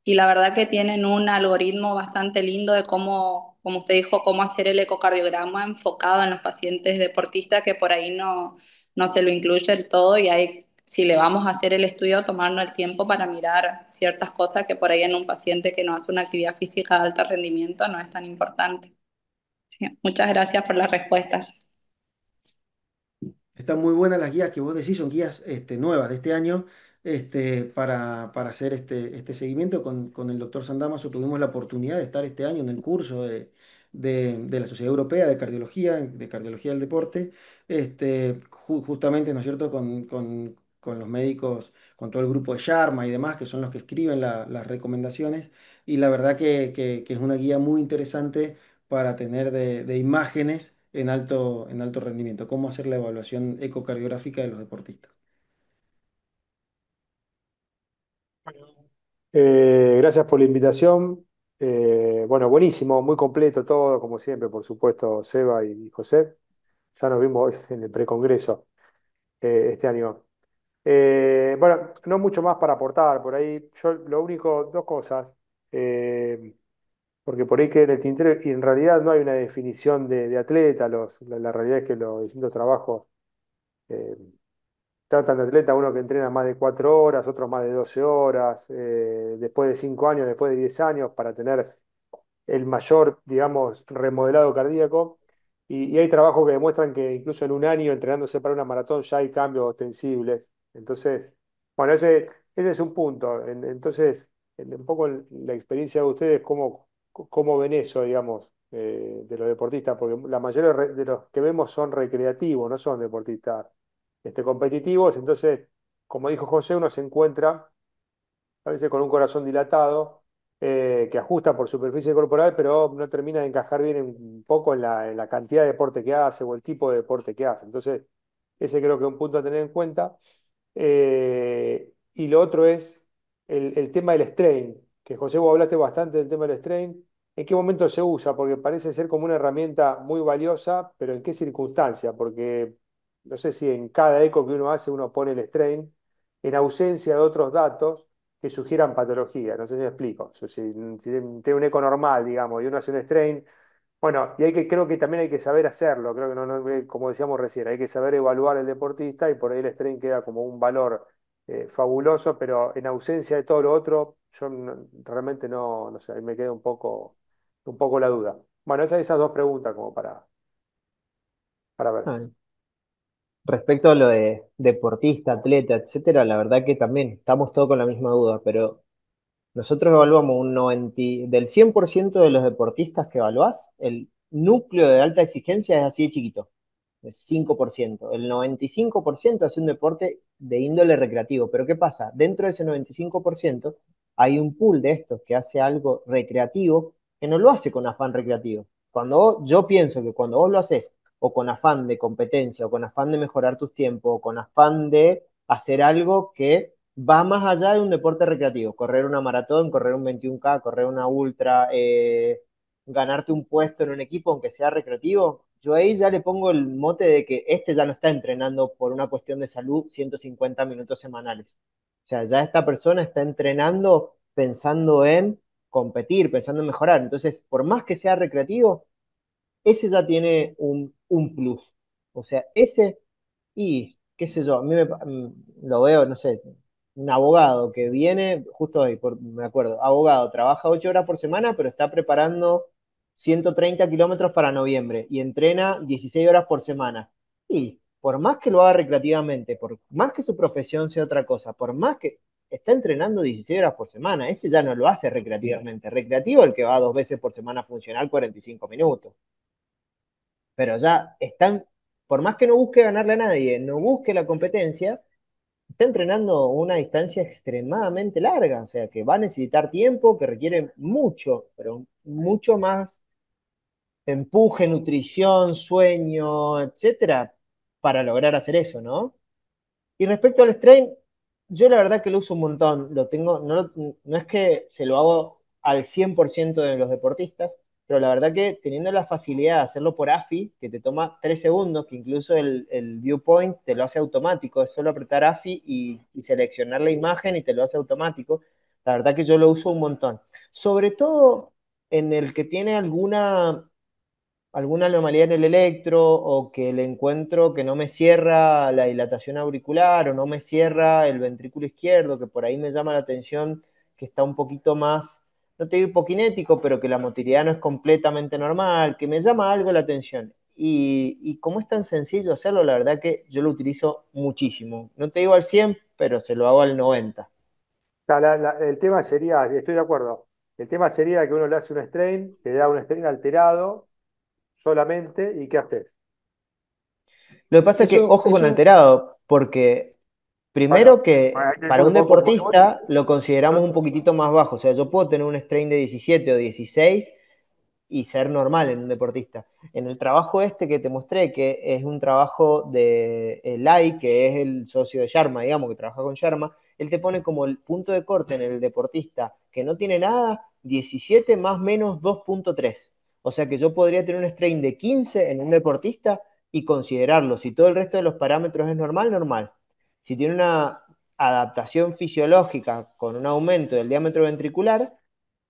y la verdad que tienen un algoritmo bastante lindo de cómo, como usted dijo, cómo hacer el ecocardiograma enfocado en los pacientes deportistas que por ahí no se lo incluye del todo y hay, si le vamos a hacer el estudio, tomarnos el tiempo para mirar ciertas cosas que por ahí en un paciente que no hace una actividad física de alto rendimiento no es tan importante. Sí, muchas gracias por las respuestas. Están muy buenas las guías que vos decís, son guías nuevas de este año para hacer este seguimiento. Con el doctor Sandamaso tuvimos la oportunidad de estar este año en el curso de la Sociedad Europea de Cardiología del Deporte, justamente, ¿no es cierto?, con los médicos, con todo el grupo de Sharma y demás, que son los que escriben las recomendaciones. Y la verdad que es una guía muy interesante para tener de imágenes en alto rendimiento, cómo hacer la evaluación ecocardiográfica de los deportistas. Gracias por la invitación. Bueno, buenísimo, muy completo todo, como siempre, por supuesto, Seba y José. Ya nos vimos en el precongreso este año. Bueno, no mucho más para aportar por ahí. Yo lo único, dos cosas, eh, porque por ahí queda en el tintero y en realidad no hay una definición de atleta. La realidad es que los distintos trabajos eh, tratan de atleta, uno que entrena más de 4 horas, otro más de 12 horas, después de 5 años, después de 10 años, para tener el mayor, digamos, remodelado cardíaco. Y hay trabajos que demuestran que incluso en un año entrenándose para una maratón ya hay cambios ostensibles. Entonces, bueno, ese es un punto. Entonces, un poco la experiencia de ustedes, cómo ven eso, digamos, de los deportistas, porque la mayoría de los que vemos son recreativos, no son deportistas competitivos. Entonces, como dijo José, uno se encuentra a veces con un corazón dilatado, que ajusta por superficie corporal, pero no termina de encajar bien un poco en la cantidad de deporte que hace o el tipo de deporte que hace. Entonces, ese creo que es un punto a tener en cuenta. Y lo otro es el tema del strain, que José, vos hablaste bastante del tema del strain. ¿En qué momento se usa? Porque parece ser como una herramienta muy valiosa, pero ¿en qué circunstancia? Porque no sé si en cada eco que uno hace uno pone el strain en ausencia de otros datos que sugieran patología. No sé si me explico. O sea, si tiene un eco normal, digamos, y uno hace un strain, bueno, y creo que también hay que saber hacerlo. Creo que como decíamos recién, hay que saber evaluar el deportista y por ahí el strain queda como un valor fabuloso, pero en ausencia de todo lo otro, yo realmente no sé, ahí me queda un poco la duda. Bueno, esas dos preguntas como para ver. Ah, respecto a lo de deportista, atleta, etcétera, la verdad que también estamos todos con la misma duda, pero nosotros evaluamos un 90, del 100% de los deportistas que evaluás, el núcleo de alta exigencia es así de chiquito, es 5%. El 95% hace un deporte de índole recreativo. Pero ¿qué pasa? Dentro de ese 95% hay un pool de estos que hace algo recreativo que no lo hace con afán recreativo. Yo pienso que cuando vos lo haces o con afán de competencia, o con afán de mejorar tus tiempos, o con afán de hacer algo que va más allá de un deporte recreativo, correr una maratón, correr un 21K, correr una ultra, ganarte un puesto en un equipo, aunque sea recreativo, yo ahí ya le pongo el mote de que este ya no está entrenando por una cuestión de salud 150 minutos semanales. O sea, ya esta persona está entrenando pensando en competir, pensando en mejorar. Entonces, por más que sea recreativo, ese ya tiene un plus. O sea, ese, y qué sé yo, a mí lo veo, no sé, un abogado que viene, justo hoy, me acuerdo, abogado, trabaja 8 horas por semana, pero está preparando 130 kilómetros para noviembre y entrena 16 horas por semana. Y por más que lo haga recreativamente, por más que su profesión sea otra cosa, por más que está entrenando 16 horas por semana, ese ya no lo hace recreativamente. Recreativo el que va 2 veces por semana funcional 45 minutos. pero ya están, por más que no busque ganarle a nadie, no busque la competencia, está entrenando una distancia extremadamente larga, o sea, que va a necesitar tiempo, que requiere mucho, pero mucho más empuje, nutrición, sueño, etcétera, para lograr hacer eso, ¿no? Y respecto al strain, yo la verdad que lo uso un montón. Lo tengo, no es que se lo hago al 100% de los deportistas, pero la verdad que teniendo la facilidad de hacerlo por AFI, que te toma 3 segundos, que incluso el viewpoint te lo hace automático, es solo apretar AFI y seleccionar la imagen y te lo hace automático. La verdad que yo lo uso un montón. Sobre todo en el que tiene alguna anomalía en el electro o que le encuentro que no me cierra la dilatación auricular o no me cierra el ventrículo izquierdo, que por ahí me llama la atención que está un poquito más, no te digo hipokinético, pero que la motilidad no es completamente normal, que me llama algo la atención. Y como es tan sencillo hacerlo, la verdad que yo lo utilizo muchísimo. No te digo al 100, pero se lo hago al 90. El tema sería, estoy de acuerdo, el tema sería que uno le hace un strain, le da un strain alterado solamente, ¿y qué haces? Lo que pasa es que, ojo con Eso, alterado, porque Bueno, primero que para un porque vos deportista lo no- consideramos un poquitito más bajo. O sea, yo puedo tener un strain de 17 o 16 y ser normal en un deportista. En el trabajo este que te mostré, que es un trabajo de Lai, que es el socio de Sharma, digamos, que trabaja con Sharma, él te pone como el punto de corte en el deportista que no tiene nada, 17 más menos 2,3. O sea que yo podría tener un strain de 15 en un deportista y considerarlo. Si todo el resto de los parámetros es normal, normal. Si tiene una adaptación fisiológica con un aumento del diámetro ventricular,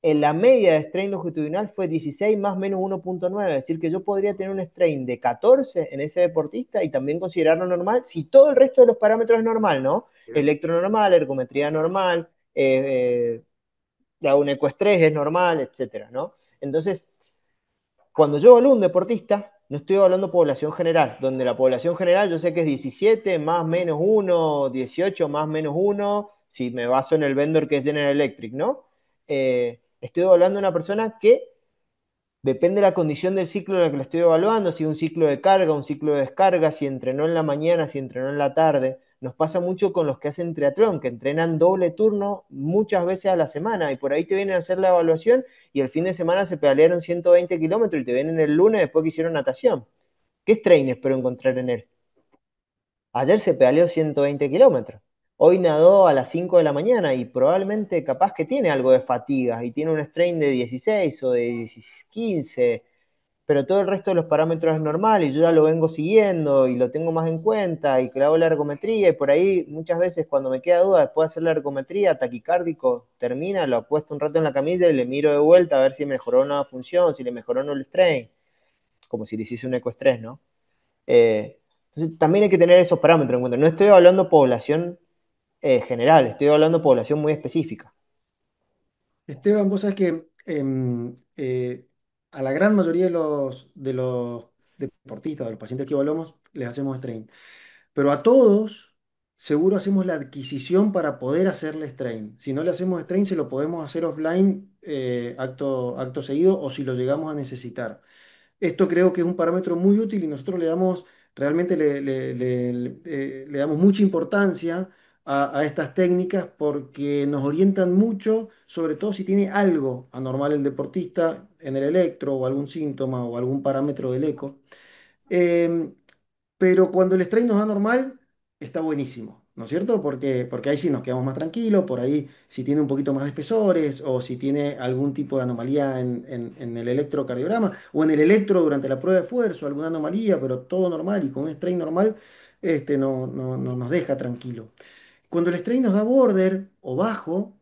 en la media de strain longitudinal fue 16 más menos 1,9, es decir, que yo podría tener un strain de 14 en ese deportista y también considerarlo normal si todo el resto de los parámetros es normal, ¿no? Electro normal, ergometría normal, la un ecoestrés es normal, etcétera, ¿no? Entonces, cuando yo evalúo un deportista, no estoy evaluando población general, donde la población general yo sé que es 17 más menos 1, 18 más menos 1, si me baso en el vendor que es General Electric, ¿no? Estoy evaluando a una persona que depende de la condición del ciclo en el que la estoy evaluando, si un ciclo de carga, un ciclo de descarga, si entrenó en la mañana, si entrenó en la tarde. Nos pasa mucho con los que hacen triatlón, que entrenan doble turno muchas veces a la semana y por ahí te vienen a hacer la evaluación y el fin de semana se pedalearon 120 kilómetros y te vienen el lunes después que hicieron natación. ¿Qué strain espero encontrar en él? Ayer se pedaleó 120 kilómetros. Hoy nadó a las 5 de la mañana y probablemente capaz que tiene algo de fatiga y tiene un strain de 16 o de 15, pero todo el resto de los parámetros es normal y yo ya lo vengo siguiendo y lo tengo más en cuenta y que le hago la ergometría y por ahí muchas veces cuando me queda duda después de hacer la ergometría, taquicárdico, termina, lo apuesto un rato en la camilla y le miro de vuelta a ver si mejoró una función, si le mejoró o no el strain, como si le hiciese un ecoestrés, ¿no? Entonces también hay que tener esos parámetros en cuenta. No estoy hablando población general, estoy hablando población muy específica. Esteban, vos sabés que a la gran mayoría de los deportistas, de los pacientes que evaluamos, les hacemos strain. Pero a todos, seguro hacemos la adquisición para poder hacerle strain. Si no le hacemos strain, se lo podemos hacer offline acto seguido o si lo llegamos a necesitar. Esto creo que es un parámetro muy útil y nosotros le damos, realmente le damos mucha importancia a estas técnicas porque nos orientan mucho, sobre todo si tiene algo anormal el deportista en el electro o algún síntoma o algún parámetro del eco. Em, pero cuando el strain nos da normal, está buenísimo, ¿no es cierto? Porque ahí sí nos quedamos más tranquilos, por ahí si tiene un poquito más de espesores o si tiene algún tipo de anomalía en el electrocardiograma o en el electro durante la prueba de esfuerzo, alguna anomalía, pero todo normal y con un strain normal, no nos deja tranquilo. Cuando el strain nos da border o bajo,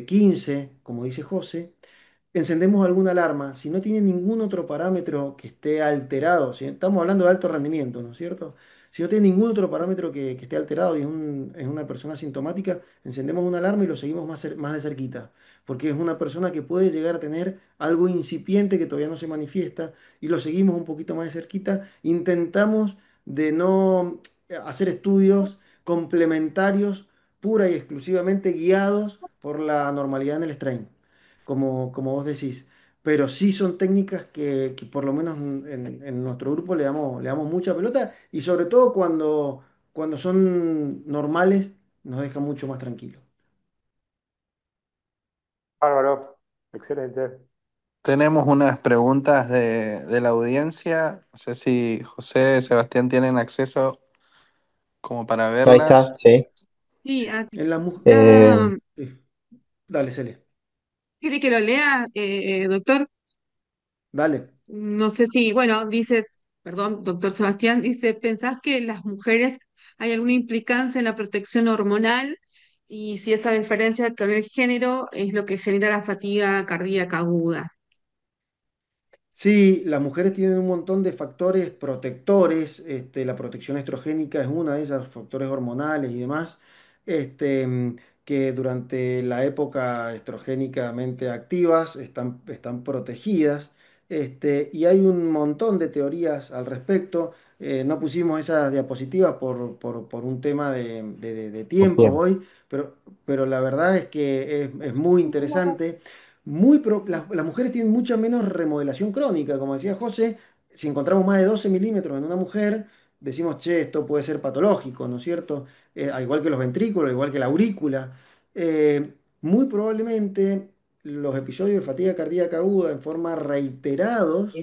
15, como dice José, encendemos alguna alarma, si no tiene ningún otro parámetro que esté alterado, si estamos hablando de alto rendimiento, ¿no es cierto? Si no tiene ningún otro parámetro que esté alterado y es una persona sintomática, encendemos una alarma y lo seguimos más de cerquita, porque es una persona que puede llegar a tener algo incipiente que todavía no se manifiesta y lo seguimos un poquito más de cerquita. Intentamos de no hacer estudios complementarios pura y exclusivamente guiados por la normalidad en el strain como vos decís. pero sí son técnicas que por lo menos en nuestro grupo le damos mucha pelota y sobre todo cuando son normales nos deja mucho más tranquilos. Bárbaro, excelente. Tenemos unas preguntas de la audiencia. No sé si José, Sebastián tienen acceso como para Ahí está, verlas. sí. Sí, En la Eh, acá, dale, Cele, ¿quiere que lo lea, doctor? dale. No sé si, bueno, dices, perdón, doctor Sebastián, dice, ¿pensás que en las mujeres hay alguna implicancia en la protección hormonal y si esa diferencia con el género es lo que genera la fatiga cardíaca aguda? Sí, las mujeres tienen un montón de factores protectores, la protección estrogénica es una de esas, factores hormonales y demás, que durante la época estrogénicamente activas están protegidas, y hay un montón de teorías al respecto. No pusimos esas diapositivas por un tema de por tiempo tiempo. hoy, pero la verdad es que es muy interesante. Las mujeres tienen mucha menos remodelación crónica, como decía José, si encontramos más de 12 milímetros en una mujer, decimos, che, esto puede ser patológico, ¿no es cierto? Al igual que los ventrículos, al igual que la aurícula. Muy probablemente los episodios de fatiga cardíaca aguda en forma reiterados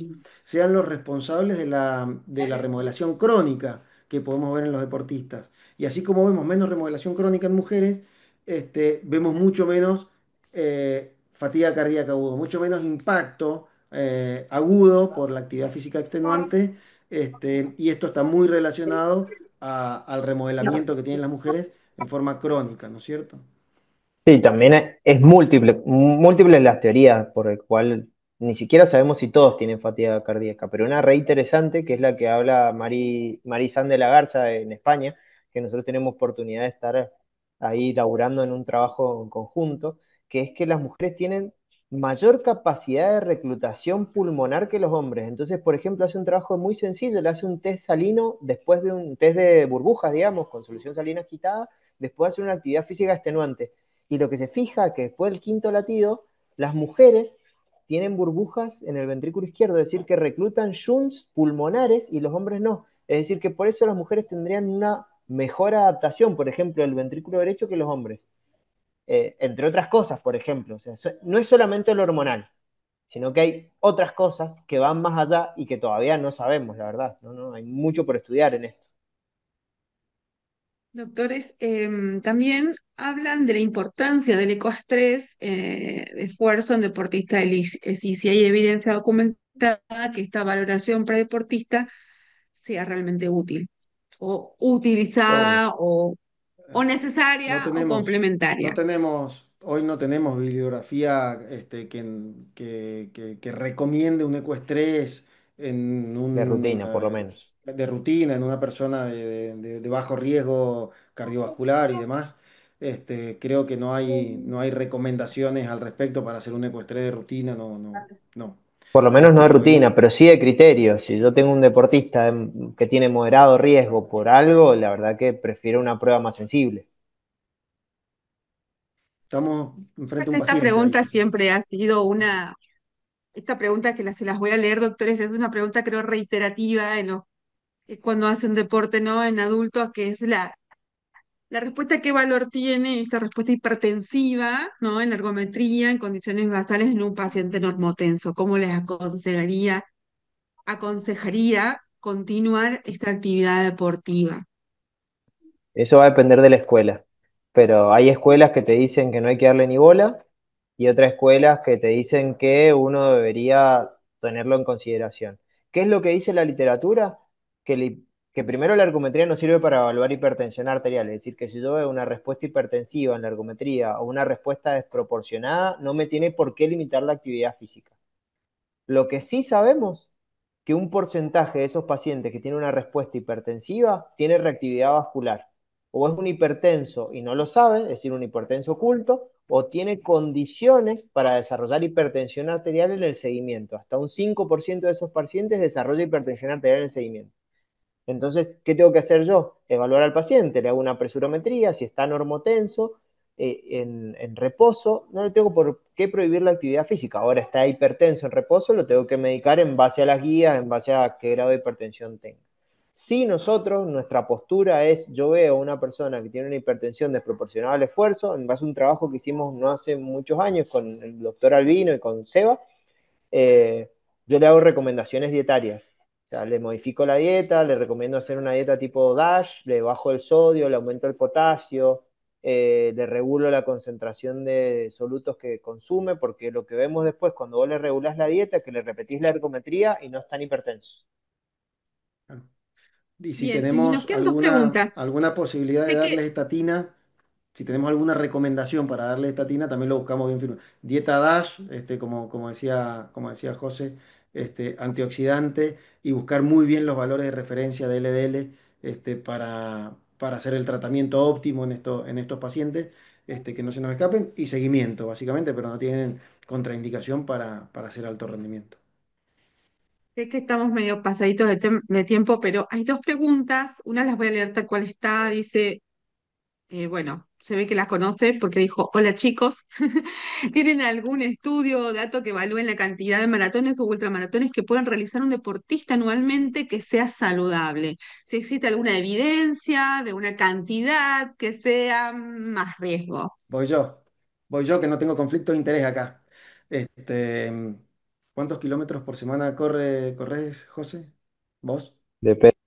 sean los responsables de la remodelación crónica que podemos ver en los deportistas. Y así como vemos menos remodelación crónica en mujeres, vemos mucho menos fatiga cardíaca agudo, mucho menos impacto agudo por la actividad física extenuante, y esto está muy relacionado al remodelamiento que tienen las mujeres en forma crónica, ¿no es cierto? Sí, también es múltiples las teorías por el cual ni siquiera sabemos si todos tienen fatiga cardíaca, pero una re interesante que es la que habla Marisán de la Garza en España, que nosotros tenemos oportunidad de estar ahí laburando en un trabajo en conjunto, que es que las mujeres tienen mayor capacidad de reclutación pulmonar que los hombres. Entonces, por ejemplo, hace un trabajo muy sencillo, le hace un test salino después de un test de burbujas, digamos, con solución salina quitada, después de hacer una actividad física extenuante y lo que se fija que después del quinto latido, las mujeres tienen burbujas en el ventrículo izquierdo, es decir, que reclutan shunts pulmonares y los hombres no. Es decir, que por eso las mujeres tendrían una mejor adaptación, por ejemplo, el ventrículo derecho que los hombres. Entre otras cosas, por ejemplo. O sea, no es solamente lo hormonal, sino que hay otras cosas que van más allá y que todavía no sabemos, la verdad. No, no, hay mucho por estudiar en esto. Doctores, también hablan de la importancia del ecoestrés de esfuerzo en deportistas de elite. Si hay evidencia documentada que esta valoración predeportista sea realmente útil o Obvio. utilizada o No necesaria o tenemos, complementaria. hoy no tenemos bibliografía que recomiende un ecoestrés De rutina, por lo menos. de rutina en una persona de bajo riesgo cardiovascular y demás. Creo que no hay recomendaciones al respecto para hacer un ecoestrés de rutina, no. Por lo menos no de Lo rutina, ideal. pero sí de criterio. Si yo tengo un deportista que tiene moderado riesgo por algo, la verdad que prefiero una prueba más sensible. Estamos enfrente de un Esta paciente ahí. pregunta siempre ha sido esta pregunta se las voy a leer, doctores, es una pregunta creo reiterativa cuando hacen deporte, ¿no? En adultos, que es la respuesta, ¿qué valor tiene esta respuesta hipertensiva, ¿no? En la ergometría, en condiciones basales en un paciente normotenso? ¿Cómo les aconsejaría continuar esta actividad deportiva? Eso va a depender de la escuela. Pero hay escuelas que te dicen que no hay que darle ni bola y otras escuelas que te dicen que uno debería tenerlo en consideración. ¿Qué es lo que dice la literatura? Que primero la ergometría no sirve para evaluar hipertensión arterial, es decir, que si yo veo una respuesta hipertensiva en la ergometría o una respuesta desproporcionada, no me tiene por qué limitar la actividad física. Lo que sí sabemos que un porcentaje de esos pacientes que tienen una respuesta hipertensiva tiene reactividad vascular. O es un hipertenso y no lo sabe, es decir, un hipertenso oculto, o tiene condiciones para desarrollar hipertensión arterial en el seguimiento. Hasta un 5% de esos pacientes desarrolla hipertensión arterial en el seguimiento. Entonces, ¿qué tengo que hacer yo? Evaluar al paciente, le hago una presurometría, si está normotenso, en reposo, no le tengo por qué prohibir la actividad física. Ahora está hipertenso en reposo, lo tengo que medicar en base a las guías, en base a qué grado de hipertensión tenga. Si nosotros, nuestra postura es, yo veo a una persona que tiene una hipertensión desproporcionada al esfuerzo, en base a un trabajo que hicimos no hace muchos años con el doctor Albino y con Seba, eh, yo le hago recomendaciones dietarias. O sea, le modifico la dieta, le recomiendo hacer una dieta tipo DASH, le bajo el sodio, le aumento el potasio, le regulo la concentración de solutos que consume, porque lo que vemos después cuando vos le regulás la dieta es que le repetís la ergometría y no están hipertensos. Y si Bien, y nos tenemos quedan dos preguntas. alguna posibilidad de Sé que darles estatina, si tenemos alguna recomendación para darle estatina, también lo buscamos bien firme. Dieta DASH, como decía José, antioxidante y buscar muy bien los valores de referencia de LDL para hacer el tratamiento óptimo en estos pacientes, que no se nos escapen, y seguimiento, básicamente, pero no tienen contraindicación para hacer alto rendimiento. Sé que estamos medio pasaditos de tiempo, pero hay dos preguntas. Una las voy a leer tal cual está. Dice, bueno, se ve que las conoce porque dijo, hola chicos, ¿tienen algún estudio o dato que evalúen la cantidad de maratones o ultramaratones que puedan realizar un deportista anualmente que sea saludable? Si existe alguna evidencia de una cantidad que sea más riesgo. Voy yo, voy yo que no tengo conflicto de interés acá. Este, ¿Cuántos kilómetros por semana corres, José? ¿Vos? Depende,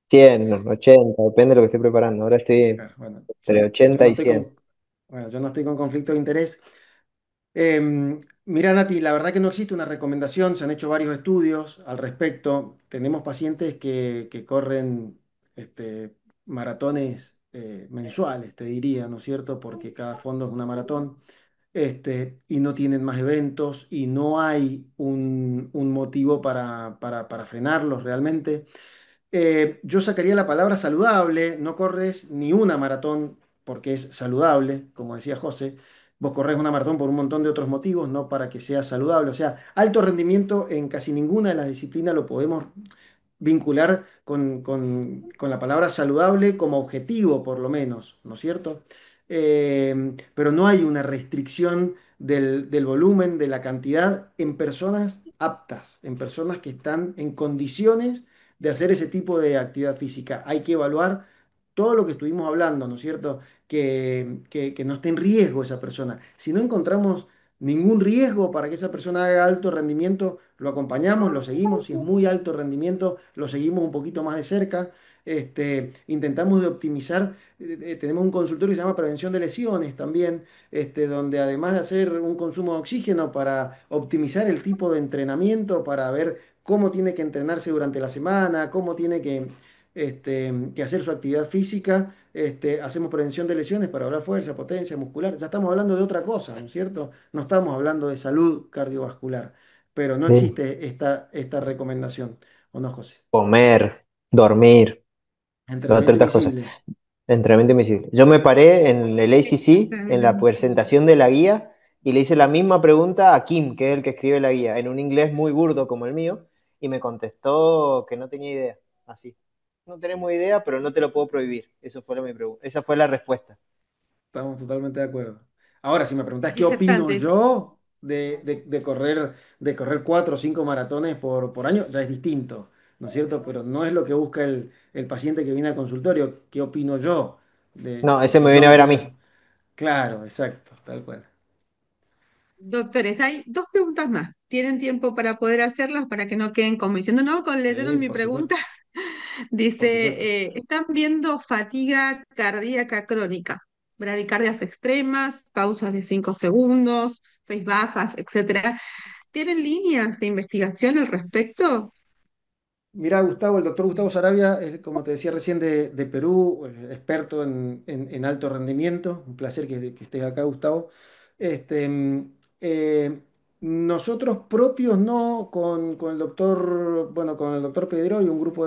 100, 80, depende de lo que esté preparando. Ahora estoy Claro, bueno, entre yo 80 no y estoy 100. bueno, yo no estoy con conflicto de interés. Mira, Nati, la verdad que no existe una recomendación, se han hecho varios estudios al respecto. Tenemos pacientes que corren maratones mensuales, te diría, ¿no es cierto? Porque cada fondo es una maratón. Y no tienen más eventos y no hay un motivo para frenarlos realmente. Yo sacaría la palabra saludable, no corres ni una maratón porque es saludable, como decía José, vos corres una maratón por un montón de otros motivos, no para que sea saludable. O sea, alto rendimiento en casi ninguna de las disciplinas lo podemos vincular con la palabra saludable como objetivo, por lo menos, ¿no es cierto? Pero no hay una restricción del volumen, de la cantidad en personas aptas, en personas que están en condiciones de hacer ese tipo de actividad física. Hay que evaluar todo lo que estuvimos hablando, ¿no es cierto? Que no esté en riesgo esa persona. Si no encontramos ningún riesgo para que esa persona haga alto rendimiento, lo acompañamos, lo seguimos. Si es muy alto rendimiento, lo seguimos un poquito más de cerca. Intentamos de optimizar. Tenemos un consultorio que se llama prevención de lesiones también, donde además de hacer un consumo de oxígeno para optimizar el tipo de entrenamiento, para ver cómo tiene que entrenarse durante la semana, cómo tiene que hacer su actividad física. Hacemos prevención de lesiones para hablar fuerza, potencia muscular. Ya estamos hablando de otra cosa, ¿no es cierto? No estamos hablando de salud cardiovascular, pero no Sí. existe esta recomendación, ¿o no, José? Comer, dormir, entre Entrenamiento otras cosas. invisible. Entrenamiento invisible. Yo me paré en el ACC, en la presentación de la guía, y le hice la misma pregunta a Kim, que es el que escribe la guía, en un inglés muy burdo como el mío, y me contestó que no tenía idea. Así. No tenemos idea, pero no te lo puedo prohibir. Eso fue mi pregunta. Esa fue la respuesta. Estamos totalmente de acuerdo. Ahora, si me preguntás qué opino Disertantes. yo de correr 4 o 5 maratones por año, ya es distinto, ¿no es cierto? Pero no es lo que busca el paciente que viene al consultorio. ¿Qué opino yo? No, O ese si me yo viene a me ver a quiero. mí. Claro, exacto, tal cual. Doctores, hay dos preguntas más. ¿Tienen tiempo para poder hacerlas para que no queden como diciendo, no, con Sí, leyeron mi por pregunta? supuesto, por supuesto. Dice, están viendo fatiga cardíaca crónica, bradicardias extremas, pausas de 5 segundos, face bajas, etcétera. ¿Tienen líneas de investigación al respecto? Mira, Gustavo, el doctor Gustavo Sarabia, es, como te decía recién, de Perú, experto en alto rendimiento. Un placer que estés acá, Gustavo. Este, mm, eh, Nosotros propios no, con el doctor, bueno, con el doctor Pedro y un grupo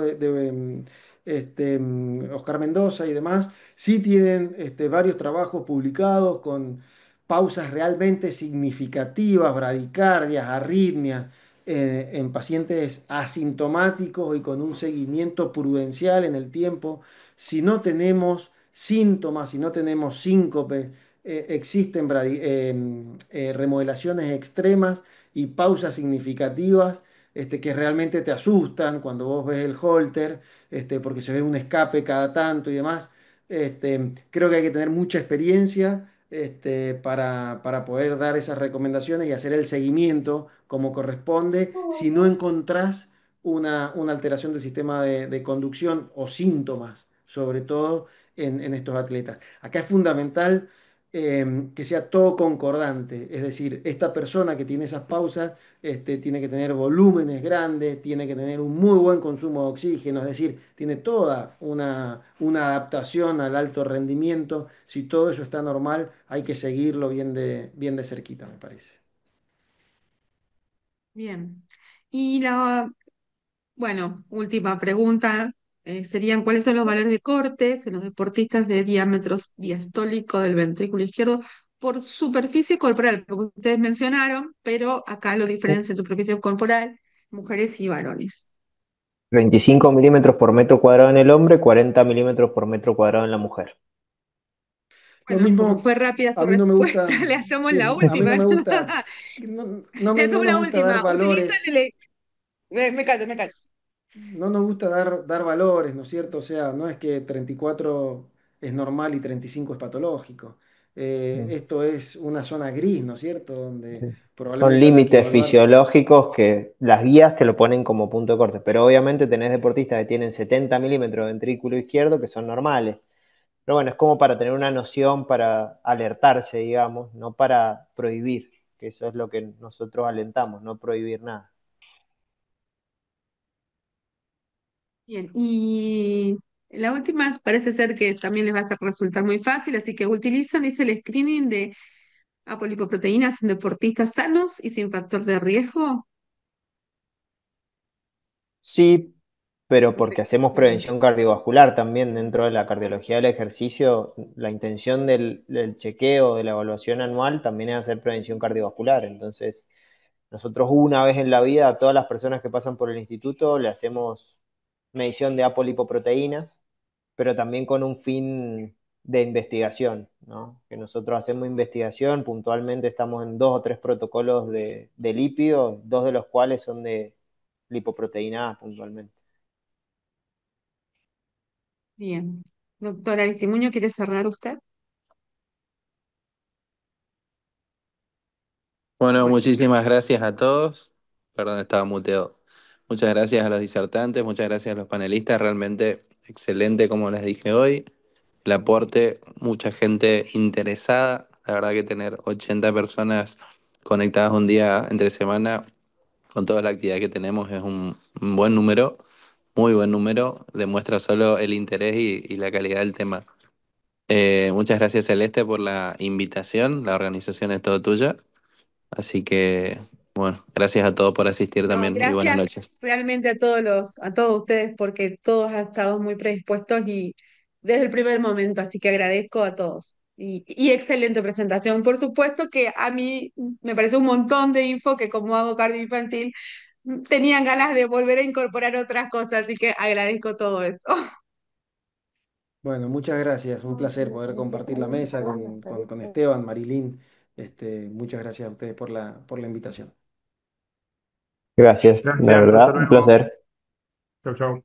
Oscar Mendoza y demás, sí tienen varios trabajos publicados con pausas realmente significativas, bradicardias, arritmias en pacientes asintomáticos y con un seguimiento prudencial en el tiempo. Si no tenemos síntomas, si no tenemos síncope, existen remodelaciones extremas y pausas significativas. Que realmente te asustan cuando vos ves el holter, porque se ve un escape cada tanto y demás. Creo que hay que tener mucha experiencia para poder dar esas recomendaciones y hacer el seguimiento como corresponde si no encontrás una alteración del sistema de conducción o síntomas, sobre todo en estos atletas. Acá es fundamental que sea todo concordante, es decir, esta persona que tiene esas pausas tiene que tener volúmenes grandes, tiene que tener un muy buen consumo de oxígeno, es decir, tiene toda una adaptación al alto rendimiento. Si todo eso está normal, hay que seguirlo bien de cerquita, me parece. Bien. Y bueno, última pregunta, serían ¿cuáles son los valores de cortes en los deportistas de diámetro diastólico del ventrículo izquierdo por superficie corporal? Porque ustedes mencionaron, pero acá lo diferencia en superficie corporal, mujeres y varones. 25 milímetros por metro cuadrado en el hombre, 40 milímetros por metro cuadrado en la mujer. Lo Bueno, como mismo, fue rápida a su mí no me respuesta, gusta, le hacemos la sí, a mí no última. me gusta, Le no hacemos nos la gusta dar última. Utilizan valores. Me callo, me callo. No nos gusta dar valores, ¿no es cierto? O sea, no es que 34 es normal y 35 es patológico. Mm, Esto es una zona gris, ¿no es cierto? Donde sí. Son probablemente haya que límites evaluar. fisiológicos que las guías te lo ponen como punto de corte, pero obviamente tenés deportistas que tienen 70 milímetros de ventrículo izquierdo que son normales. Pero bueno, es como para tener una noción, para alertarse, digamos, no para prohibir, que eso es lo que nosotros alentamos, no prohibir nada. Bien, y la última parece ser que también les va a resultar muy fácil, así que utilizan, dice, el screening de apolipoproteínas en deportistas sanos y sin factor de riesgo. Sí, pero porque hacemos Bien, prevención cardiovascular también dentro de la cardiología del ejercicio, la intención del chequeo, de la evaluación anual, también es hacer prevención cardiovascular. Entonces, nosotros una vez en la vida a todas las personas que pasan por el instituto le hacemos medición de apolipoproteínas, pero también con un fin de investigación, ¿no? Que nosotros hacemos investigación, puntualmente estamos en 2 o 3 protocolos de lípidos, 2 de los cuales son de lipoproteína A puntualmente. bien. Doctora Aristimuño, ¿quiere cerrar usted? Bueno, Bueno, muchísimas gracias a todos. Perdón, estaba muteado. Muchas gracias a los disertantes, muchas gracias a los panelistas. Realmente excelente, como les dije hoy. El aporte, mucha gente interesada. La verdad que tener 80 personas conectadas un día entre semana con toda la actividad que tenemos es un buen número, muy buen número. Demuestra solo el interés y la calidad del tema. Muchas gracias, Celeste, por la invitación. La organización es todo tuya. Así que, bueno, gracias a todos por asistir no, también y buenas gracias noches. realmente a a todos ustedes porque todos han estado muy predispuestos y desde el primer momento, así que agradezco a todos. Y excelente presentación. Por supuesto que a mí me parece un montón de info que como hago cardio infantil, tenían ganas de volver a incorporar otras cosas, así que agradezco todo eso. Bueno, muchas gracias. Un placer poder compartir la mesa con Esteban, Marilyn. Muchas gracias a ustedes por la invitación. Gracias, de Gracias, hasta verdad, un luego. placer. Chau, chau.